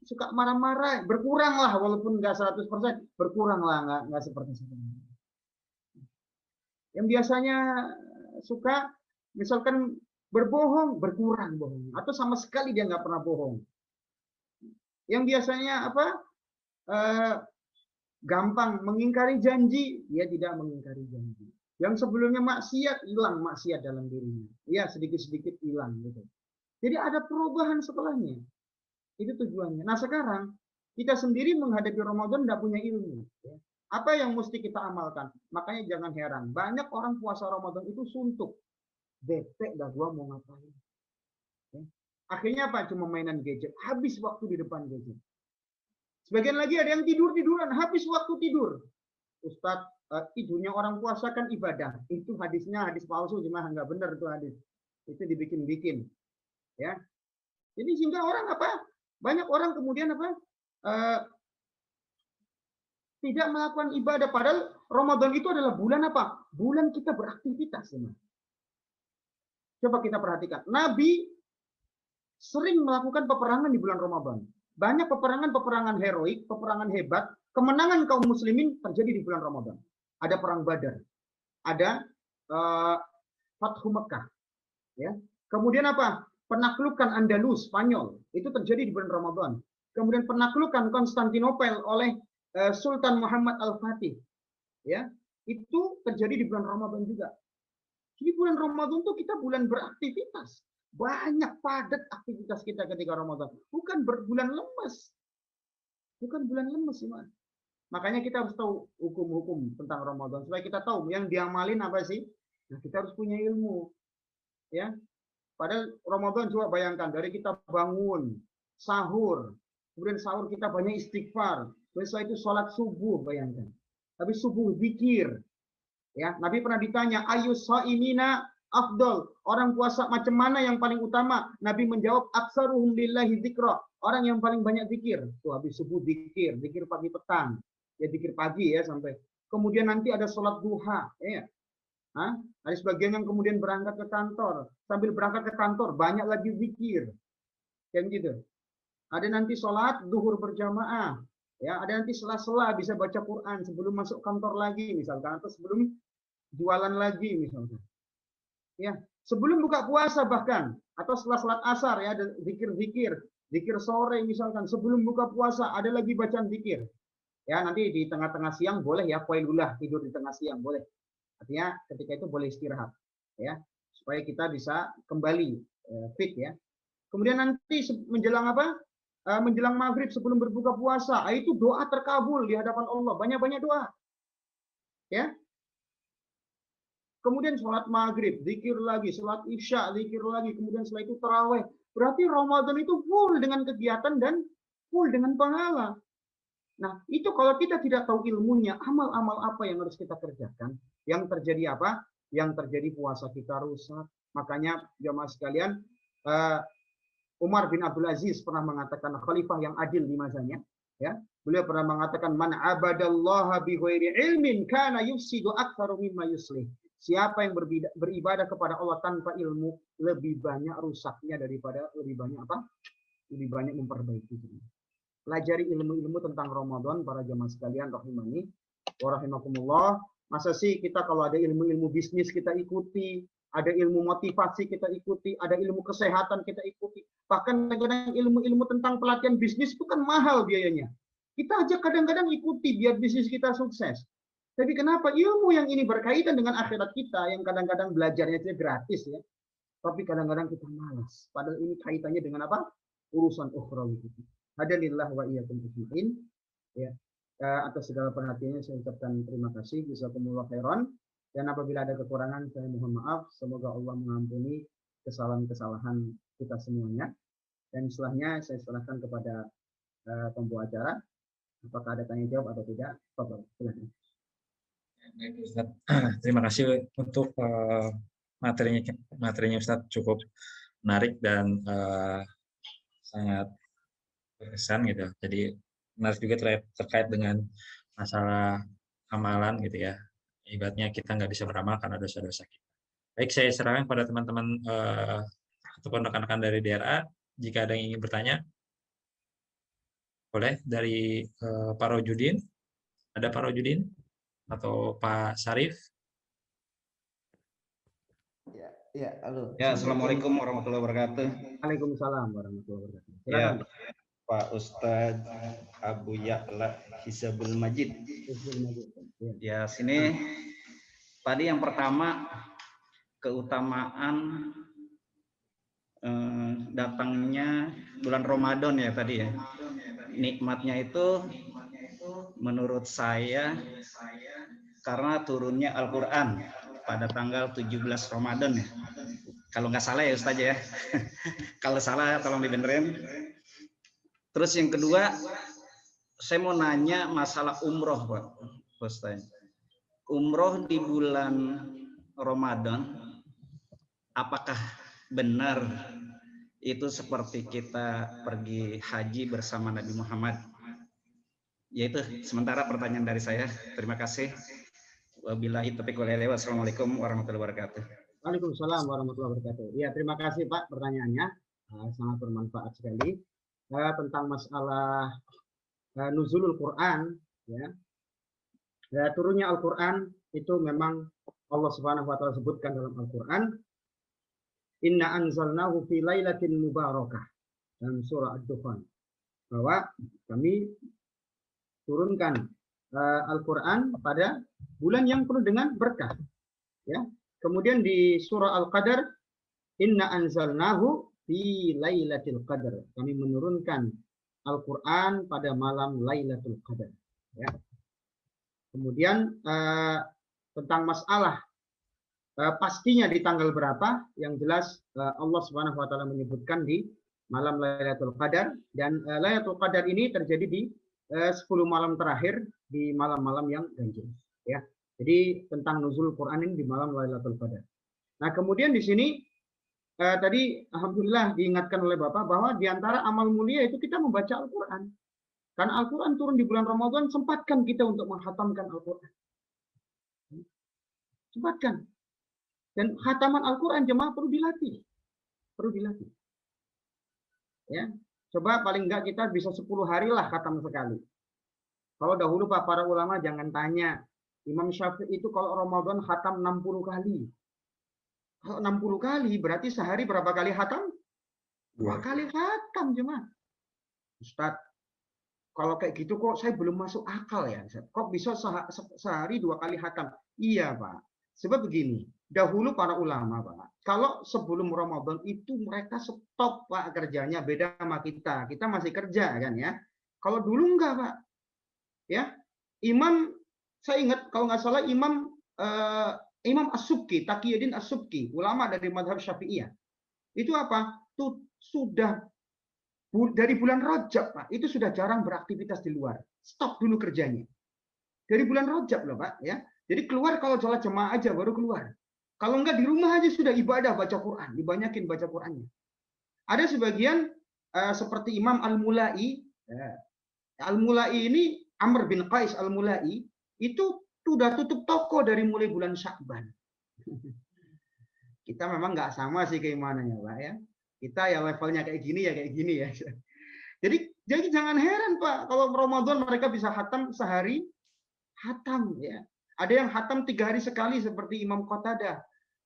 suka marah-marah, berkurang lah, walaupun nggak 100%, berkurang lah, nggak seperti sebelumnya. Yang biasanya suka, misalkan berbohong, berkurang bohong. Atau sama sekali dia nggak pernah bohong. Yang biasanya apa? Gampang mengingkari janji, dia tidak mengingkari janji. Yang sebelumnya maksiat, hilang maksiat dalam dirinya. Ya, sedikit-sedikit hilang gitu. Jadi ada perubahan setelahnya. Itu tujuannya. Nah, sekarang kita sendiri menghadapi Ramadan tidak punya ilmu. Ya. Apa yang mesti kita amalkan? Makanya jangan heran. Banyak orang puasa Ramadan itu suntuk. Bete dah gua mau ngapain. Ya. Akhirnya apa? Cuma mainan gadget. Habis waktu di depan gadget. Sebagian lagi ada yang tidur-tiduran. Habis waktu tidur. Ustadz, tidurnya orang puasa kan ibadah. Itu hadisnya hadis palsu. Cuma nggak benar itu hadis. Itu dibikin-bikin. Ya. Jadi sehingga orang apa? Banyak orang kemudian apa? Tidak melakukan ibadah. Padahal Ramadan itu adalah bulan apa? Bulan kita beraktivitas. Coba kita perhatikan. Nabi sering melakukan peperangan di bulan Ramadan. Banyak peperangan-peperangan heroik, peperangan hebat, kemenangan kaum muslimin terjadi di bulan Ramadan. Ada perang Badar, ada Fathu Mekah, ya. Kemudian apa? Penaklukan Andalus, Spanyol, itu terjadi di bulan Ramadan. Kemudian penaklukan Konstantinopel oleh Sultan Muhammad Al-Fatih, ya, itu terjadi di bulan Ramadan juga. Jadi bulan Ramadan itu kita bulan beraktivitas. Banyak padat aktivitas kita ketika Ramadan. Bukan bulan lemes. Bukan bulan lemes. Ya. Makanya kita harus tahu hukum-hukum tentang Ramadan. Supaya kita tahu yang diamalin apa sih. Nah, kita harus punya ilmu. Ya. Padahal Ramadan coba bayangkan. Dari kita bangun, sahur. Kemudian sahur kita banyak istighfar. Setelah itu sholat subuh, bayangkan. Habis subuh zikir. Ya, Nabi pernah ditanya, ayus shaimina afdol, orang puasa macam mana yang paling utama? Nabi menjawab, aksaruhum lillahi dzikra, orang yang paling banyak zikir. Tuh habis subuh zikir, zikir pagi petang. Ya zikir pagi ya sampai. Kemudian nanti ada sholat duha, ya. Ada sebagian yang kemudian berangkat ke kantor. Sambil berangkat ke kantor banyak lagi zikir. Kan gitu. Ada nanti sholat duhur berjamaah, ya. Ada nanti sela-sela bisa baca Quran sebelum masuk kantor lagi, misalkan, atau sebelum jualan lagi, misalkan. Ya, sebelum buka puasa bahkan, atau setelah sholat asar, ya, ada zikir-zikir, zikir sore misalkan. Sebelum buka puasa ada lagi bacaan zikir. Ya, nanti di tengah-tengah siang boleh ya, qailulah, tidur di tengah siang boleh. Artinya ketika itu boleh istirahat, ya, supaya kita bisa kembali fit, ya. Kemudian nanti menjelang apa? Menjelang maghrib sebelum berbuka puasa, itu doa terkabul di hadapan Allah, banyak-banyak doa, ya. Kemudian sholat maghrib, zikir lagi, sholat isya, zikir lagi, kemudian setelah itu taraweh. Berarti Ramadan itu full dengan kegiatan dan full dengan pahala. Nah, itu kalau kita tidak tahu ilmunya, amal-amal apa yang harus kita kerjakan, yang terjadi apa? Yang terjadi puasa kita rusak. Makanya jamaah sekalian, Umar bin Abdul Aziz pernah mengatakan, khalifah yang adil di masanya, ya. Beliau pernah mengatakan, man abadallaha bi ghairi ilmin kana yufsidu aktsaru mimma yuslih. Siapa yang beribadah kepada Allah tanpa ilmu, lebih banyak rusaknya daripada lebih banyak apa? Lebih banyak memperbaiki. Pelajari ilmu-ilmu tentang Ramadan, para jamaah sekalian rahimani wa rahimakumullah. Masa sih kita kalau ada ilmu-ilmu bisnis kita ikuti, ada ilmu motivasi kita ikuti, ada ilmu kesehatan kita ikuti. Bahkan kadang-kadang ilmu-ilmu tentang pelatihan bisnis itu kan mahal biayanya. Kita aja kadang-kadang ikuti biar bisnis kita sukses. Tapi kenapa ilmu yang ini berkaitan dengan akhirat kita, yang kadang-kadang belajarnya itu gratis, ya, tapi kadang-kadang kita malas. Padahal ini kaitannya dengan apa? Urusan ukhrawi kita. Hadanillah wa iyyakum ajmain. Ya. Atas segala perhatiannya saya ucapkan terima kasih. Jazakumullah khairan. Dan apabila ada kekurangan saya mohon maaf. Semoga Allah mengampuni kesalahan-kesalahan kita semuanya. Dan setelahnya saya serahkan kepada pembawa acara. Apakah ada tanya jawab atau tidak? Bapak, silakan. Terima kasih untuk materinya Ustadz, cukup menarik dan sangat berkesan gitu. Jadi menarik juga terkait dengan masalah amalan gitu ya. Ibaratnya kita nggak bisa beramal karena dosa-dosa kita. Baik, saya serahkan pada teman-teman ataupun rekan-rekan dari DRA. Jika ada yang ingin bertanya, boleh dari Pak Rojudin. Ada Pak Rojudin atau Pak Sarif? Ya, halo. Ya, assalamualaikum warahmatullahi wabarakatuh. Waalaikumsalam warahmatullahi wabarakatuh. Ya, Silakan. Pak Ustadz Abu Ya'la Hisabul Majid. Ya, sini tadi yang pertama keutamaan datangnya bulan Ramadan ya tadi ya. Nikmatnya itu menurut saya karena turunnya Al-Qur'an pada tanggal 17 Ramadan ya. Kalau nggak salah ya Ustaz ya. Kalau salah tolong dibenerin. Terus yang kedua, saya mau nanya masalah umroh Pak Ustaz. Umroh di bulan Ramadan, apakah benar itu seperti kita pergi haji bersama Nabi Muhammad? Yaitu sementara pertanyaan dari saya. Terima kasih. Wabillahi taufiq wal hidayah. Wassalamualaikum warahmatullahi wabarakatuh. Waalaikumsalam warahmatullahi wabarakatuh. Ya, terima kasih Pak pertanyaannya. Sangat bermanfaat sekali. Tentang masalah nuzulul Quran, ya. Turunnya Al-Quran itu memang Allah Subhanahu wa taala sebutkan dalam Al-Quran, inna anzalnahu fi lailatin mubarakah, dalam surah Ad-Dukhan, bahwa kami turunkan Al-Quran pada bulan yang penuh dengan berkah, ya. Kemudian di surah Al-Qadar, inna anzalnahu fi lailatul qadar, kami menurunkan Al-Quran pada malam Lailatul Qadar, ya. Kemudian tentang masalah pastinya di tanggal berapa, yang jelas Allah Subhanahu wa taala menyebutkan di malam Lailatul Qadar, dan Lailatul Qadar ini terjadi di 10 malam terakhir di malam-malam yang ganjil, ya. Jadi tentang nuzul Quran ini di malam Lailatul Qadar. Nah, kemudian di sini tadi alhamdulillah diingatkan oleh Bapak bahwa di antara amal mulia itu kita membaca Al-Qur'an. Karena Al-Quran turun di bulan Ramadan, sempatkan kita untuk menghatamkan Al-Quran. Sempatkan. Dan khataman Al-Quran jemaah perlu dilatih. Perlu dilatih. Ya, coba paling enggak kita bisa 10 hari lah khatam sekali. Kalau dahulu Pak para ulama jangan tanya. Imam Syafi'i itu kalau Ramadan khatam 60 kali. Kalau 60 kali berarti sehari berapa kali khatam? 2 kali khatam cuma. Ustaz, kalau kayak gitu kok saya belum masuk akal ya. Kok bisa sehari 2 kali khatam? Iya Pak. Sebab begini, dahulu para ulama Pak, kalau sebelum Ramadan itu mereka stop Pak kerjanya, beda sama kita. Kita masih kerja kan ya. Kalau dulu enggak Pak. Ya, Imam, saya ingat kalau nggak salah Imam As-Subki, Taqiyuddin As-Subki, ulama dari mazhab Syafi'iyah. Itu apa? Tuh sudah dari bulan Rajab, Pak. Itu sudah jarang beraktivitas di luar. Stop dulu kerjanya. Dari bulan Rajab loh, Pak, ya. Jadi keluar kalau sholat jemaah aja baru keluar. Kalau enggak di rumah aja sudah ibadah baca Quran, dibanyakin baca Qurannya. Ada sebagian seperti Imam Al-Mulai, Al-Mulai ini Amr bin Qais Al-Mulai itu sudah tutup toko dari mulai bulan Sya'ban. Kita memang nggak sama sih keimanannya, Pak ya. Kita ya levelnya kayak gini ya. Jadi jangan heran Pak, kalau Ramadan mereka bisa khatam sehari khatam ya. Ada yang khatam 3 hari sekali seperti Imam Qatadah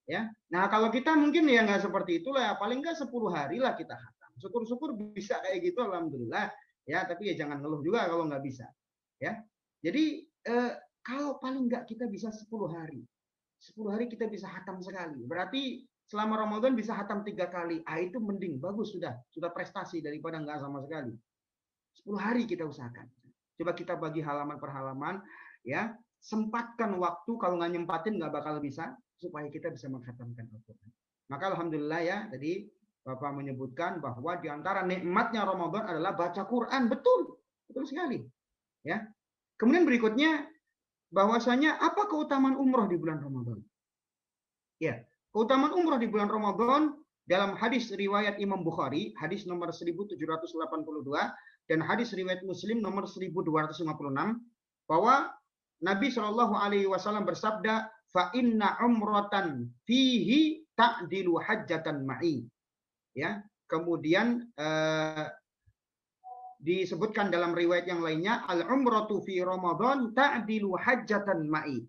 ya. Nah, kalau kita mungkin ya nggak seperti itulah, ya paling nggak 10 hari lah kita khatam. Syukur-syukur bisa kayak gitu alhamdulillah. Ya, tapi ya jangan ngeluh juga kalau nggak bisa. Ya. Jadi kalau paling nggak kita bisa 10 hari. 10 hari kita bisa khatam sekali. Berarti selama Ramadan bisa khatam 3 kali. Ah, itu mending, bagus sudah prestasi daripada nggak sama sekali. 10 hari kita usahakan. Coba kita bagi halaman per halaman, ya. Sempatkan waktu, kalau nggak nyempatin nggak bakal bisa, supaya kita bisa mengkhatamkan Al-Quran. Maka alhamdulillah ya, tadi Bapak menyebutkan bahwa di antara nikmatnya Ramadan adalah baca Quran. Betul sekali. Ya. Kemudian berikutnya, bahwasanya apa keutamaan umroh di bulan Ramadan? Ya, keutamaan umroh di bulan Ramadan dalam hadis riwayat Imam Bukhari, hadis nomor 1782 dan hadis riwayat Muslim nomor 1256, bahwa Nabi Shallallahu Alaihi Wasallam bersabda, fa inna umratan fihi ta'dilu hajjatan ma'i. Ya, kemudian disebutkan dalam riwayat yang lainnya, al-umratu fi Ramadan ta'dilu hajjatan ma'i.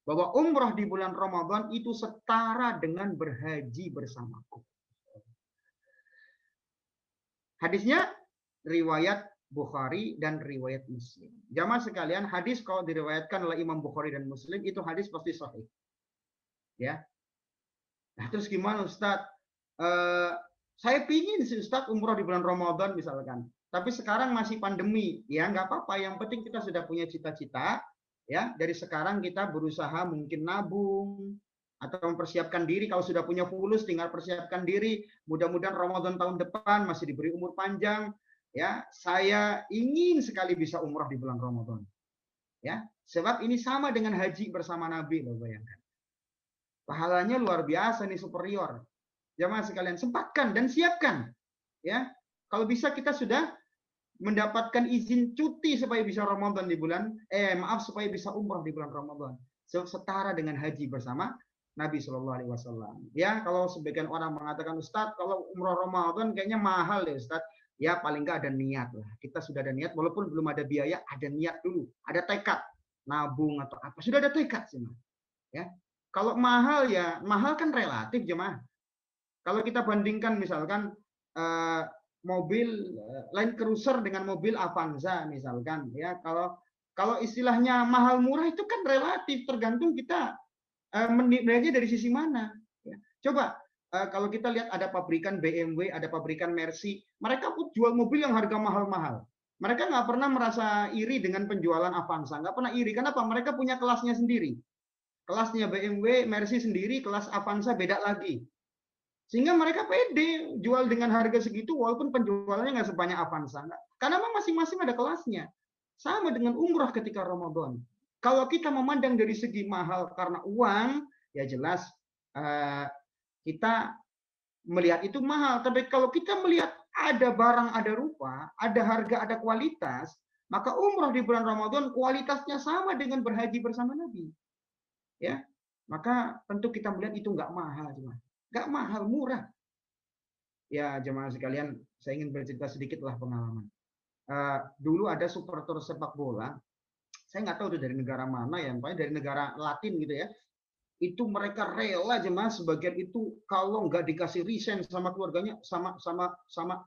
Bahwa umrah di bulan Ramadan itu setara dengan berhaji bersamaku. Hadisnya riwayat Bukhari dan riwayat Muslim. Jamaah sekalian, hadis kalau diriwayatkan oleh Imam Bukhari dan Muslim itu hadis pasti sahih. Ya. Nah, terus gimana Ustaz? Saya pingin sih Ustaz umrah di bulan Ramadan misalkan. Tapi sekarang masih pandemi, ya nggak apa-apa. Yang penting kita sudah punya cita-cita, ya. Dari sekarang kita berusaha mungkin nabung atau mempersiapkan diri. Kalau sudah punya fulus, tinggal persiapkan diri. Mudah-mudahan Ramadan tahun depan masih diberi umur panjang. Ya, saya ingin sekali bisa umrah di bulan Ramadan. Ya, sebab ini sama dengan haji bersama Nabi, loh, bayangkan. Pahalanya luar biasa nih, superior. Jamaah sekalian, sempatkan dan siapkan. Ya, kalau bisa kita sudah mendapatkan izin cuti supaya bisa Ramadan di bulan supaya bisa umrah di bulan Ramadan. Setara dengan haji bersama Nabi Shallallahu Alaihi Wasallam. Ya, kalau sebagian orang mengatakan Ustadz, kalau umrah Ramadan kayaknya mahal ya Ustadz. Ya paling nggak ada niat lah. Kita sudah ada niat, walaupun belum ada biaya, ada niat dulu, ada tekad, nabung atau apa. Sudah ada tekad sih, ya. Kalau mahal ya, mahal kan relatif jemaah. Kalau kita bandingkan misalkan mobil Land Cruiser dengan mobil Avanza misalkan, ya kalau istilahnya mahal murah itu kan relatif, tergantung kita menilainya dari sisi mana. Ya. Coba. Kalau kita lihat ada pabrikan BMW, ada pabrikan Mercy, mereka pun jual mobil yang harga mahal-mahal. Mereka nggak pernah merasa iri dengan penjualan Avanza, nggak pernah iri. Kenapa? Mereka punya kelasnya sendiri. Kelasnya BMW, Mercy sendiri, kelas Avanza beda lagi. Sehingga mereka pede jual dengan harga segitu, walaupun penjualannya nggak sebanyak Avanza. Karena masing-masing ada kelasnya. Sama dengan umrah ketika Ramadan. Kalau kita memandang dari segi mahal karena uang, ya jelas kita melihat itu mahal. Tapi kalau kita melihat ada barang, ada rupa, ada harga, ada kualitas, maka umrah di bulan Ramadan kualitasnya sama dengan berhaji bersama Nabi. Ya, maka tentu kita melihat itu nggak mahal, nggak mahal, murah. ya jemaah sekalian, saya ingin bercerita sedikit lah pengalaman. Dulu ada supporter sepak bola, saya nggak tahu itu dari negara mana ya, pokoknya dari negara Latin gitu ya. Itu mereka rela jemaah sebagian itu kalau nggak dikasih resign sama keluarganya, sama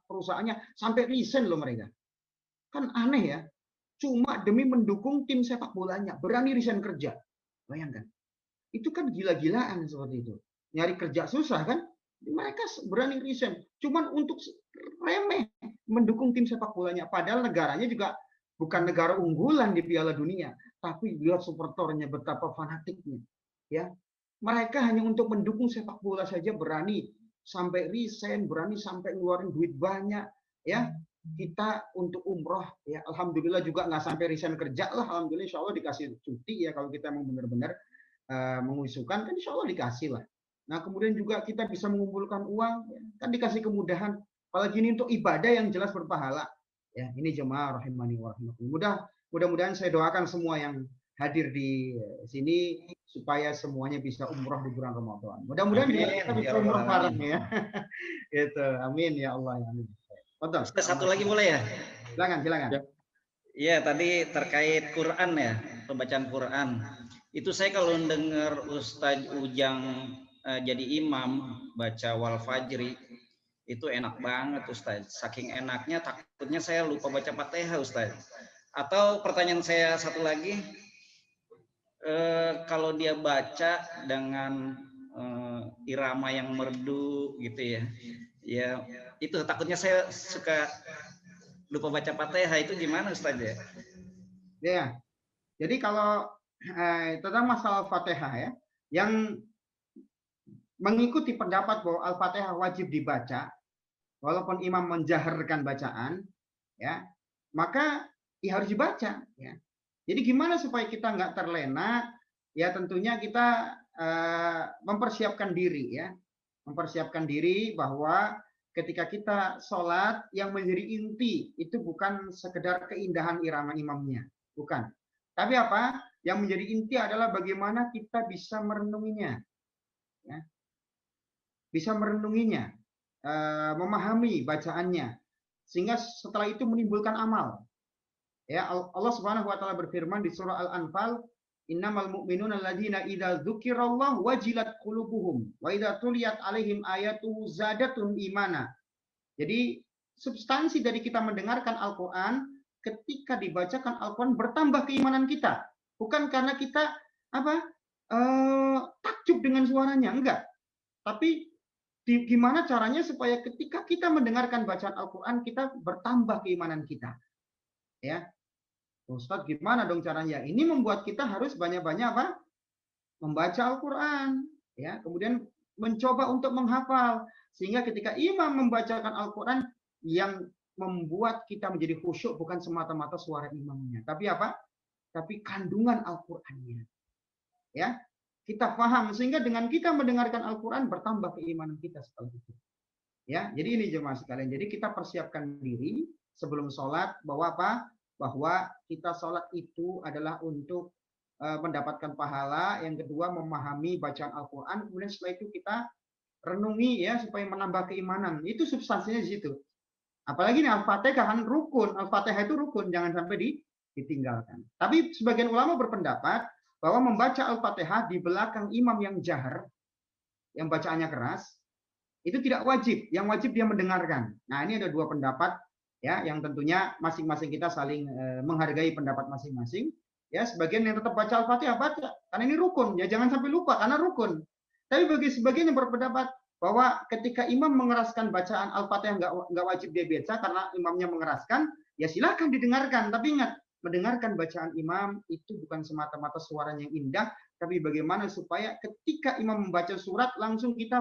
perusahaannya, sampai resign loh mereka. Kan aneh ya. Cuma demi mendukung tim sepak bolanya, berani resign kerja. Bayangkan. Itu kan gila-gilaan seperti itu. Nyari kerja susah kan? Mereka berani resign. Cuman untuk remeh mendukung tim sepak bolanya. Padahal negaranya juga bukan negara unggulan di Piala Dunia. Tapi lihat supporternya betapa fanatiknya. Ya, mereka hanya untuk mendukung sepak bola saja berani sampai resign, berani sampai ngeluarin duit banyak. Ya, kita untuk umroh ya alhamdulillah juga nggak sampai resign kerja lah, alhamdulillah insya Allah dikasih cuti ya kalau kita mau benar-benar mengusulkan kan insya Allah dikasih lah. Nah kemudian juga kita bisa mengumpulkan uang ya, kan dikasih kemudahan, apalagi ini untuk ibadah yang jelas berpahala ya. Ini jemaah rahimani wa rahimakumullah. Mudah-mudahan saya doakan semua yang hadir di sini supaya semuanya bisa umroh di bulan Ramadan. Mudah-mudahan kita bisa umroh bareng ya. Gitu. Amin ya Allah ya amin. Betul. Satu lagi boleh ya? Silakan. Iya, tadi terkait Quran ya, pembacaan Quran. Itu saya kalau dengar Ustadz Ujang jadi imam baca wal fajri itu enak banget Ustadz. Saking enaknya takutnya saya lupa baca Fatihah Ustadz. Atau pertanyaan saya satu lagi, kalau dia baca dengan irama yang merdu gitu ya, ya itu takutnya saya suka lupa baca Fatihah, itu gimana Ustadz ya? Ya, jadi kalau tentang masalah Fatihah ya, yang mengikuti pendapat bahwa Al-Fatihah wajib dibaca, walaupun imam menjaharkan bacaan, ya, maka ya harus dibaca. Ya. Jadi gimana supaya kita nggak terlena? Ya tentunya kita mempersiapkan diri, ya, mempersiapkan diri bahwa ketika kita sholat yang menjadi inti itu bukan sekedar keindahan irama imamnya, bukan. Tapi apa? Yang menjadi inti adalah bagaimana kita bisa merenunginya, ya. Bisa merenunginya, memahami bacaannya, sehingga setelah itu menimbulkan amal. Ya, Allah Subhanahu wa taala berfirman di surah Al-Anfal, innamal mu'minuna alladzina idza dzukirallahu wajilat qulubuhum wa idza tuliyat alaihim ayatuhu zadatum imana. Jadi substansi dari kita mendengarkan Al-Qur'an, ketika dibacakan Al-Qur'an bertambah keimanan kita. Bukan karena kita takjub dengan suaranya, enggak. Tapi gimana caranya supaya ketika kita mendengarkan bacaan Al-Qur'an kita bertambah keimanan kita. Ya. Ustadz, gimana dong caranya? Ini membuat kita harus banyak-banyak membaca Al-Qur'an, ya. Kemudian mencoba untuk menghafal sehingga ketika imam membacakan Al-Qur'an yang membuat kita menjadi khusyuk bukan semata-mata suara imamnya, tapi apa? Tapi kandungan Al-Qur'annya. Ya. Kita paham sehingga dengan kita mendengarkan Al-Qur'an bertambah keimanan kita setelah itu. Ya, jadi ini jemaah sekalian. Jadi kita persiapkan diri sebelum sholat bahwa apa? Bahwa kita sholat itu adalah untuk mendapatkan pahala. Yang kedua memahami bacaan Al-Qur'an. Kemudian setelah itu kita renungi ya supaya menambah keimanan. Itu substansinya di situ. Apalagi nih Al-Fatihah kan rukun. Al-Fatihah itu rukun, jangan sampai ditinggalkan. Tapi sebagian ulama berpendapat bahwa membaca Al-Fatihah di belakang imam yang jahar, yang bacaannya keras, itu tidak wajib. Yang wajib dia mendengarkan. Nah, ini ada dua pendapat ya, yang tentunya masing-masing kita saling menghargai pendapat masing-masing. Ya, sebagian yang tetap baca Al-Fatihah baca, karena ini rukun. Ya jangan sampai lupa karena rukun. Tapi bagi sebagian yang berpendapat bahwa ketika imam mengeraskan bacaan Al-Fatihah nggak wajib dia baca karena imamnya mengeraskan, ya silakan didengarkan. Tapi ingat, mendengarkan bacaan imam itu bukan semata-mata suaranya yang indah, tapi bagaimana supaya ketika imam membaca surat langsung kita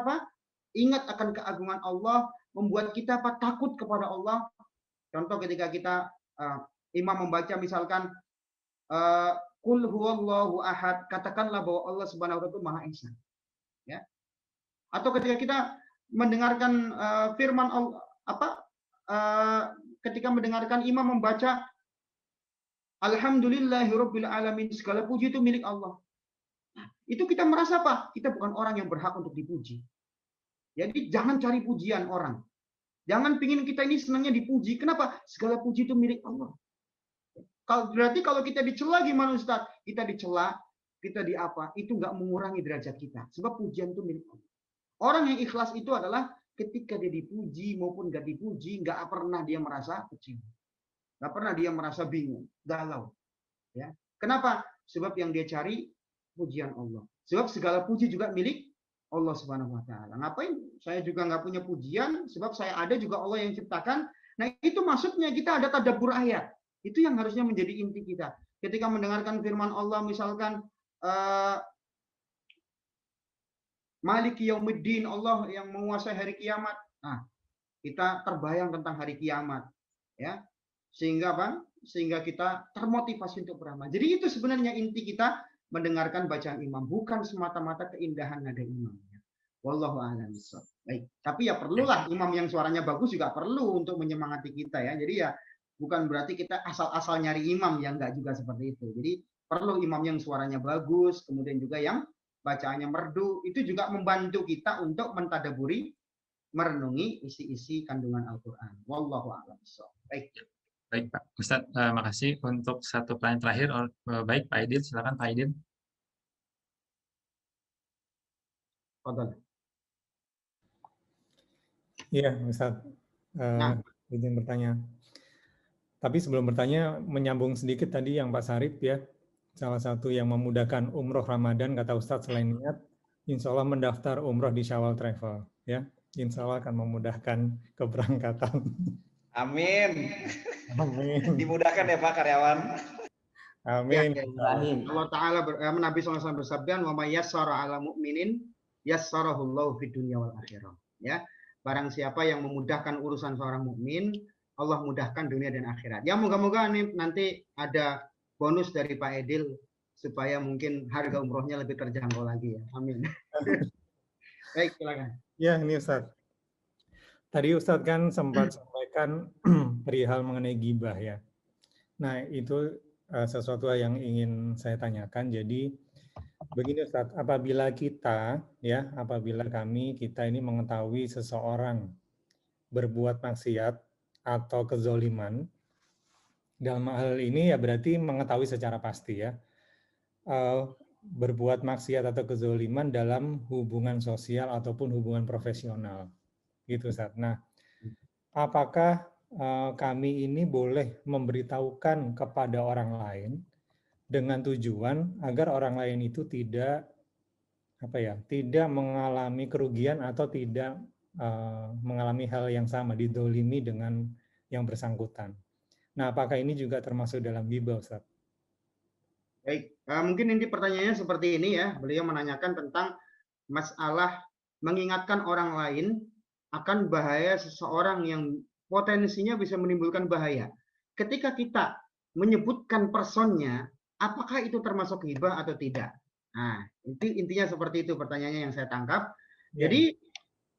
ingat akan keagungan Allah, membuat kita takut kepada Allah. Contoh ketika kita imam membaca misalkan Qul huwallahu ahad, katakanlah bahwa Allah Subhanahu wa taala itu Maha Esa. Ya. Atau ketika kita mendengarkan firman Allah ketika mendengarkan imam membaca Alhamdulillahirabbil alamin, segala puji itu milik Allah. Itu kita merasa Kita bukan orang yang berhak untuk dipuji. Jadi jangan cari pujian orang. Jangan pingin kita ini senangnya dipuji. Kenapa? Segala puji itu milik Allah. Berarti kalau kita dicela gimana Ustaz? Kita dicela, kita di apa? Itu nggak mengurangi derajat kita. Sebab pujian itu milik Allah. Orang yang ikhlas itu adalah ketika dia dipuji maupun nggak dipuji, nggak pernah dia merasa kecewa. Nggak pernah dia merasa bingung, galau. Ya. Kenapa? Sebab yang dia cari pujian Allah. Sebab segala puji juga milik Allah Subhanahu wa taala. Ngapain saya juga nggak punya pujian, sebab saya ada juga Allah yang ciptakan. Nah, itu maksudnya kita ada tadabbur ayat. Itu yang harusnya menjadi inti kita. Ketika mendengarkan firman Allah misalkan Maliki Yaumiddin, Allah yang menguasai hari kiamat. Nah, kita terbayang tentang hari kiamat, ya. Sehingga apa? Sehingga kita termotivasi untuk beramal. Jadi itu sebenarnya inti kita mendengarkan bacaan imam, bukan semata-mata keindahan nada imamnya. Wallahu a'lam bishawab. Baik, tapi ya perlulah imam yang suaranya bagus juga perlu untuk menyemangati kita ya. Jadi ya bukan berarti kita asal-asal nyari imam, yang enggak juga seperti itu. Jadi perlu imam yang suaranya bagus, kemudian juga yang bacaannya merdu, itu juga membantu kita untuk mentadaburi, merenungi isi-isi kandungan Al-Qur'an. Wallahu a'lam bishawab. Baik. Baik Pak Ustadz, makasih untuk satu pertanyaan terakhir. Baik Pak Aidil, silakan Pak Aidil. Fadhal. Iya Ustadz, izin bertanya. Tapi sebelum bertanya, menyambung sedikit tadi yang Pak Sarip ya, salah satu yang memudahkan umroh Ramadan kata Ustadz selain niat, insya Allah mendaftar umroh di Syawal Travel ya, insya Allah akan memudahkan keberangkatan. Amin. Amin. Dimudahkan ya Pak karyawan. Amin. Ya, Allah Ta'ala Nabi SAW bersabda, wa may yassara 'ala mu'minin yassarahullahu fid dunya wal akhirah. Ya, barang siapa yang memudahkan urusan seorang mukmin, Allah mudahkan dunia dan akhirat. Ya, moga-moga nanti ada bonus dari Pak Edil supaya mungkin harga umrohnya lebih terjangkau lagi ya. Amin. Baik, silakan. Ya, ini Ustadz. Tadi Ustadz kan sempat sampaikan perihal mengenai ghibah ya. Nah, itu sesuatu yang ingin saya tanyakan. Jadi begini Ustadz, apabila kita ini mengetahui seseorang berbuat maksiat atau kezoliman, dalam hal ini ya berarti mengetahui secara pasti ya, berbuat maksiat atau kezoliman dalam hubungan sosial ataupun hubungan profesional. Gitu Ustadz. Nah, apakah kami ini boleh memberitahukan kepada orang lain dengan tujuan agar orang lain itu tidak mengalami kerugian atau tidak mengalami hal yang sama, didolimi dengan yang bersangkutan. Nah, apakah ini juga termasuk dalam ghibah, Ustaz? Baik, mungkin inti pertanyaannya seperti ini ya. Beliau menanyakan tentang masalah mengingatkan orang lain akan bahaya seseorang yang potensinya bisa menimbulkan bahaya. Ketika kita menyebutkan personnya, apakah itu termasuk ghibah atau tidak? Nah, intinya seperti itu pertanyaannya yang saya tangkap. Ya. Jadi,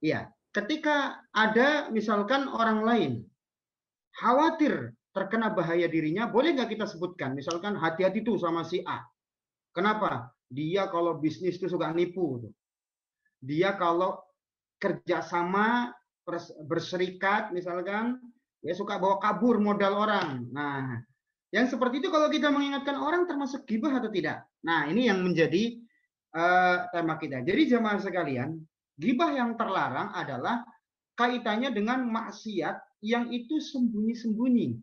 ya, ketika ada misalkan orang lain khawatir terkena bahaya dirinya, boleh nggak kita sebutkan? Misalkan hati-hati tuh sama si A. Kenapa? Dia kalau bisnis tuh suka nipu. Dia kalau kerjasama berserikat misalkan ya suka bawa kabur modal orang. Nah, yang seperti itu kalau kita mengingatkan orang termasuk ghibah atau tidak? Nah, ini yang menjadi tema kita. Jadi jemaah sekalian, ghibah yang terlarang adalah kaitannya dengan maksiat yang itu sembunyi-sembunyi.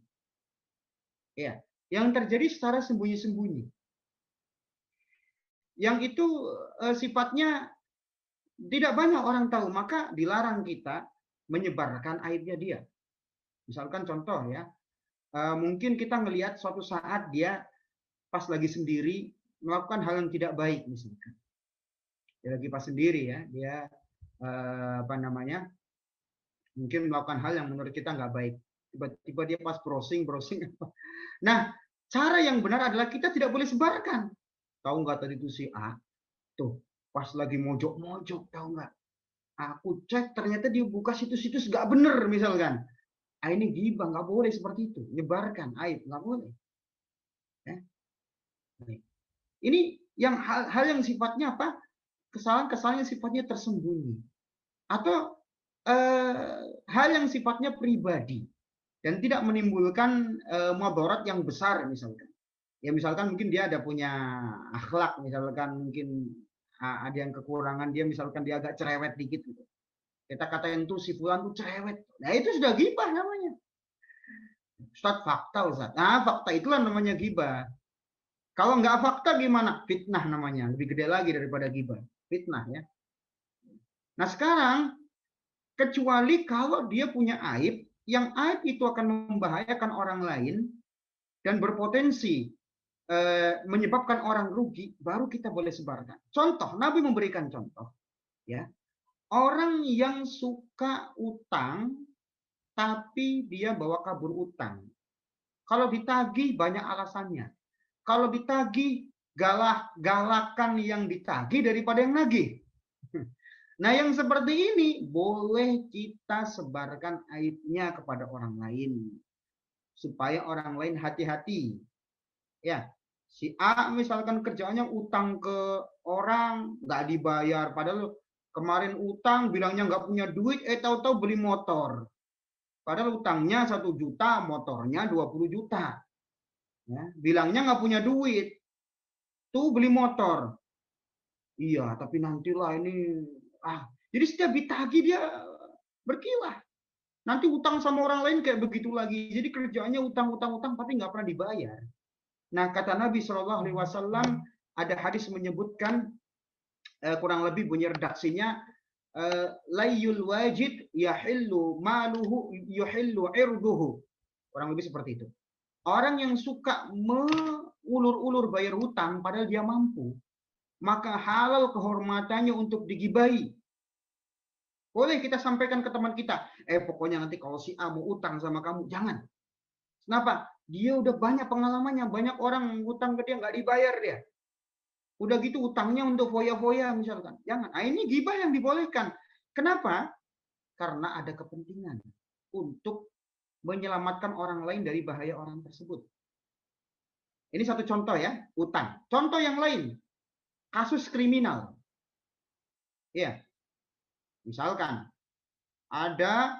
Ya, yang terjadi secara sembunyi-sembunyi. Yang itu sifatnya tidak banyak orang tahu, maka dilarang kita menyebarkan aibnya dia. Misalkan contoh ya, mungkin kita ngelihat suatu saat dia pas lagi sendiri melakukan hal yang tidak baik misalkan. Dia lagi pas sendiri ya, dia mungkin melakukan hal yang menurut kita nggak baik. Tiba-tiba dia pas browsing. Nah, cara yang benar adalah kita tidak boleh sebarkan. Tahu nggak tadi itu si A? Tuh, pas lagi mojok-mojok, tahu nggak? Aku cek ternyata dia buka situs-situs nggak bener misalkan. Ini ghibah, nggak boleh seperti itu. Nyebarkan aib, nggak boleh. Ya. Ini yang hal yang sifatnya apa? Kesalahan-kesalahan yang sifatnya tersembunyi. Atau hal yang sifatnya pribadi dan tidak menimbulkan mudarat yang besar misalkan. Ya misalkan mungkin dia ada punya akhlak, misalkan mungkin ada yang kekurangan dia, misalkan dia agak cerewet dikit gitu. Kita katain tuh si fulan tuh cerewet. Nah, itu sudah ghibah namanya. Ustaz, fakta Ustaz. Nah, fakta itulah namanya ghibah. Kalau nggak fakta gimana? Fitnah namanya. Lebih gede lagi daripada ghibah. Fitnah ya. Nah, sekarang kecuali kalau dia punya aib, yang aib itu akan membahayakan orang lain dan berpotensi menyebabkan orang rugi, baru kita boleh sebarkan. Contoh, Nabi memberikan contoh, ya, orang yang suka utang, tapi dia bawa kabur utang. Kalau ditagih banyak alasannya. Kalau ditagih galakan yang ditagih daripada yang nagih. Nah, yang seperti ini boleh kita sebarkan aibnya kepada orang lain, supaya orang lain hati-hati. Ya. Si A misalkan kerjaannya utang ke orang, nggak dibayar. Padahal kemarin utang bilangnya nggak punya duit, tahu-tahu beli motor. Padahal utangnya 1 juta, motornya 20 juta. Ya, bilangnya nggak punya duit. Tuh beli motor. Iya, tapi nantilah ini. Jadi setiap ditagih dia berkilah. Nanti utang sama orang lain kayak begitu lagi. Jadi kerjaannya utang-utang tapi nggak pernah dibayar. Nah, kata Nabi Shallallahu Alaihi Wasallam, ada hadis menyebutkan kurang lebih bunyi redaksinya, layul wajid yahillu maluhu yuhillu irduhu. Kurang lebih seperti itu. Orang yang suka mengulur-ulur bayar hutang padahal dia mampu, maka halal kehormatannya untuk digibahi. Boleh kita sampaikan ke teman kita, pokoknya nanti kalau si A mau utang sama kamu, jangan. Kenapa? Dia udah banyak pengalamannya, banyak orang utang ke dia nggak dibayar dia. Udah gitu utangnya untuk foya-foya misalkan. Jangan. Nah, ini ghibah yang dibolehkan. Kenapa? Karena ada kepentingan untuk menyelamatkan orang lain dari bahaya orang tersebut. Ini satu contoh ya, utang. Contoh yang lain, kasus kriminal. Ya, misalkan ada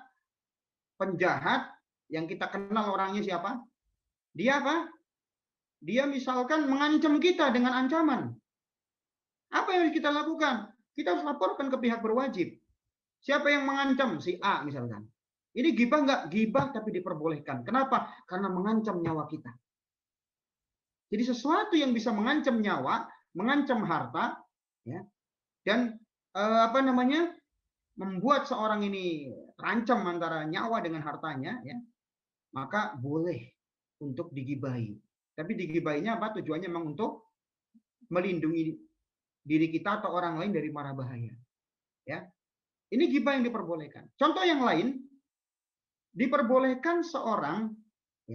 penjahat yang kita kenal orangnya siapa? Dia apa? Dia misalkan mengancam kita dengan ancaman. Apa yang harus kita lakukan? Kita harus laporkan ke pihak berwajib. Siapa yang mengancam? Si A misalkan. Ini ghibah nggak? Ghibah tapi diperbolehkan. Kenapa? Karena mengancam nyawa kita. Jadi sesuatu yang bisa mengancam nyawa, mengancam harta, ya, dan membuat seorang ini terancam antara nyawa dengan hartanya, ya, maka boleh untuk digibahi. Tapi digibahinya apa? Tujuannya memang untuk melindungi diri kita atau orang lain dari mara bahaya. Ya, ini ghibah yang diperbolehkan. Contoh yang lain, diperbolehkan seorang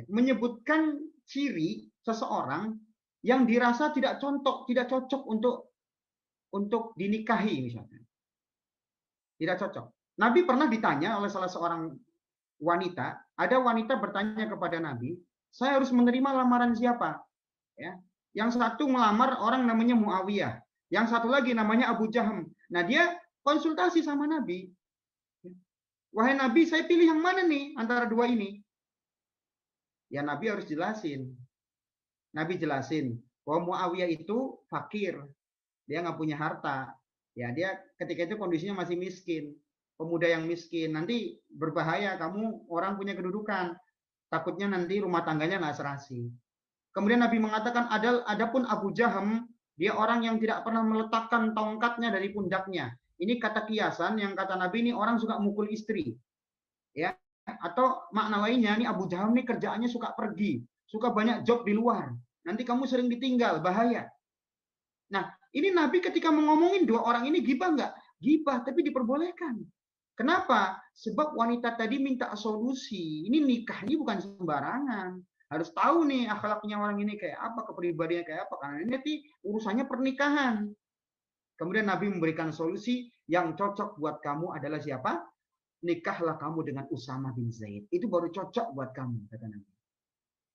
menyebutkan ciri seseorang yang dirasa tidak cocok untuk dinikahi misalnya. Tidak cocok. Nabi pernah ditanya oleh salah seorang wanita, ada wanita bertanya kepada Nabi, saya harus menerima lamaran siapa? Ya. Yang satu melamar orang namanya Muawiyah, yang satu lagi namanya Abu Jaham. Nah, dia konsultasi sama Nabi. Wahai Nabi, saya pilih yang mana nih antara dua ini? Ya, Nabi harus jelasin. Nabi jelasin bahwa Muawiyah itu fakir, dia nggak punya harta. Ya, dia ketika itu kondisinya masih miskin, pemuda yang miskin. Nanti berbahaya, kamu orang punya kedudukan. Takutnya nanti rumah tangganya nggak serasi. Kemudian Nabi mengatakan, adapun Abu Jaham, dia orang yang tidak pernah meletakkan tongkatnya dari pundaknya. Ini kata kiasan yang kata Nabi ini orang suka mukul istri. Ya, atau makna lainnya ini Abu Jaham ini kerjaannya suka pergi, suka banyak job di luar. Nanti kamu sering ditinggal, bahaya. Nah, ini Nabi ketika ngomongin dua orang ini ghibah nggak? Ghibah, tapi diperbolehkan. Kenapa? Sebab wanita tadi minta solusi. Ini nikah ini bukan sembarangan. Harus tahu nih akhlaknya orang ini kayak apa, kepribadiannya kayak apa. Karena ini nanti urusannya pernikahan. Kemudian Nabi memberikan solusi yang cocok buat kamu adalah siapa? Nikahlah kamu dengan Usama bin Zaid. Itu baru cocok buat kamu, kata Nabi.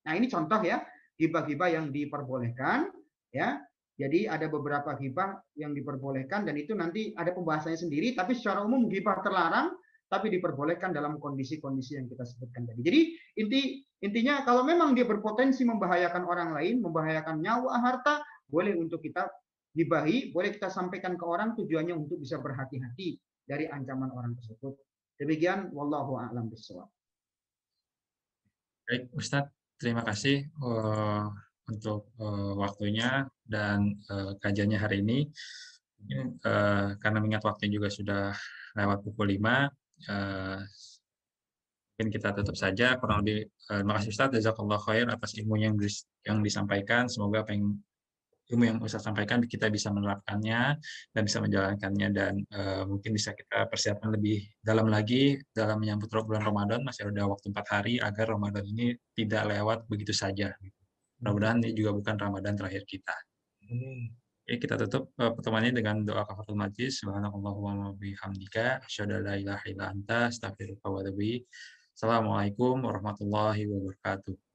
Nah, ini contoh ya, ghibah-ghibah yang diperbolehkan. Ya, jadi ada beberapa ghibah yang diperbolehkan dan itu nanti ada pembahasannya sendiri. Tapi secara umum ghibah terlarang tapi diperbolehkan dalam kondisi-kondisi yang kita sebutkan tadi. Jadi intinya kalau memang dia berpotensi membahayakan orang lain, membahayakan nyawa, harta, boleh untuk kita gibahi, boleh kita sampaikan ke orang, tujuannya untuk bisa berhati-hati dari ancaman orang tersebut. Demikian, wallahu a'lam bishawab. Baik, Ustadz, terima kasih untuk waktunya dan kajiannya hari ini. Mungkin, karena mengingat waktunya juga sudah lewat pukul 5, mungkin kita tutup saja. Kurang lebih, terima kasih Ustadz, jazakallah khair atas ilmunya yang disampaikan. Semoga apa yang ilmu yang Ustadz sampaikan kita bisa menerapkannya dan bisa menjalankannya, dan mungkin bisa kita persiapkan lebih dalam lagi dalam menyambut bulan Ramadan. Masih ada waktu 4 hari agar Ramadan ini tidak lewat begitu saja. Mudah-mudahan ini juga bukan Ramadan terakhir kita. Oke, kita tutup pertemuannya dengan doa kafaratul majlis. Subhanakallahumma wa bihamdika asyhadu an la ilaha illa anta astaghfiruka wa atubu ilaik. Assalamualaikum warahmatullahi wabarakatuh.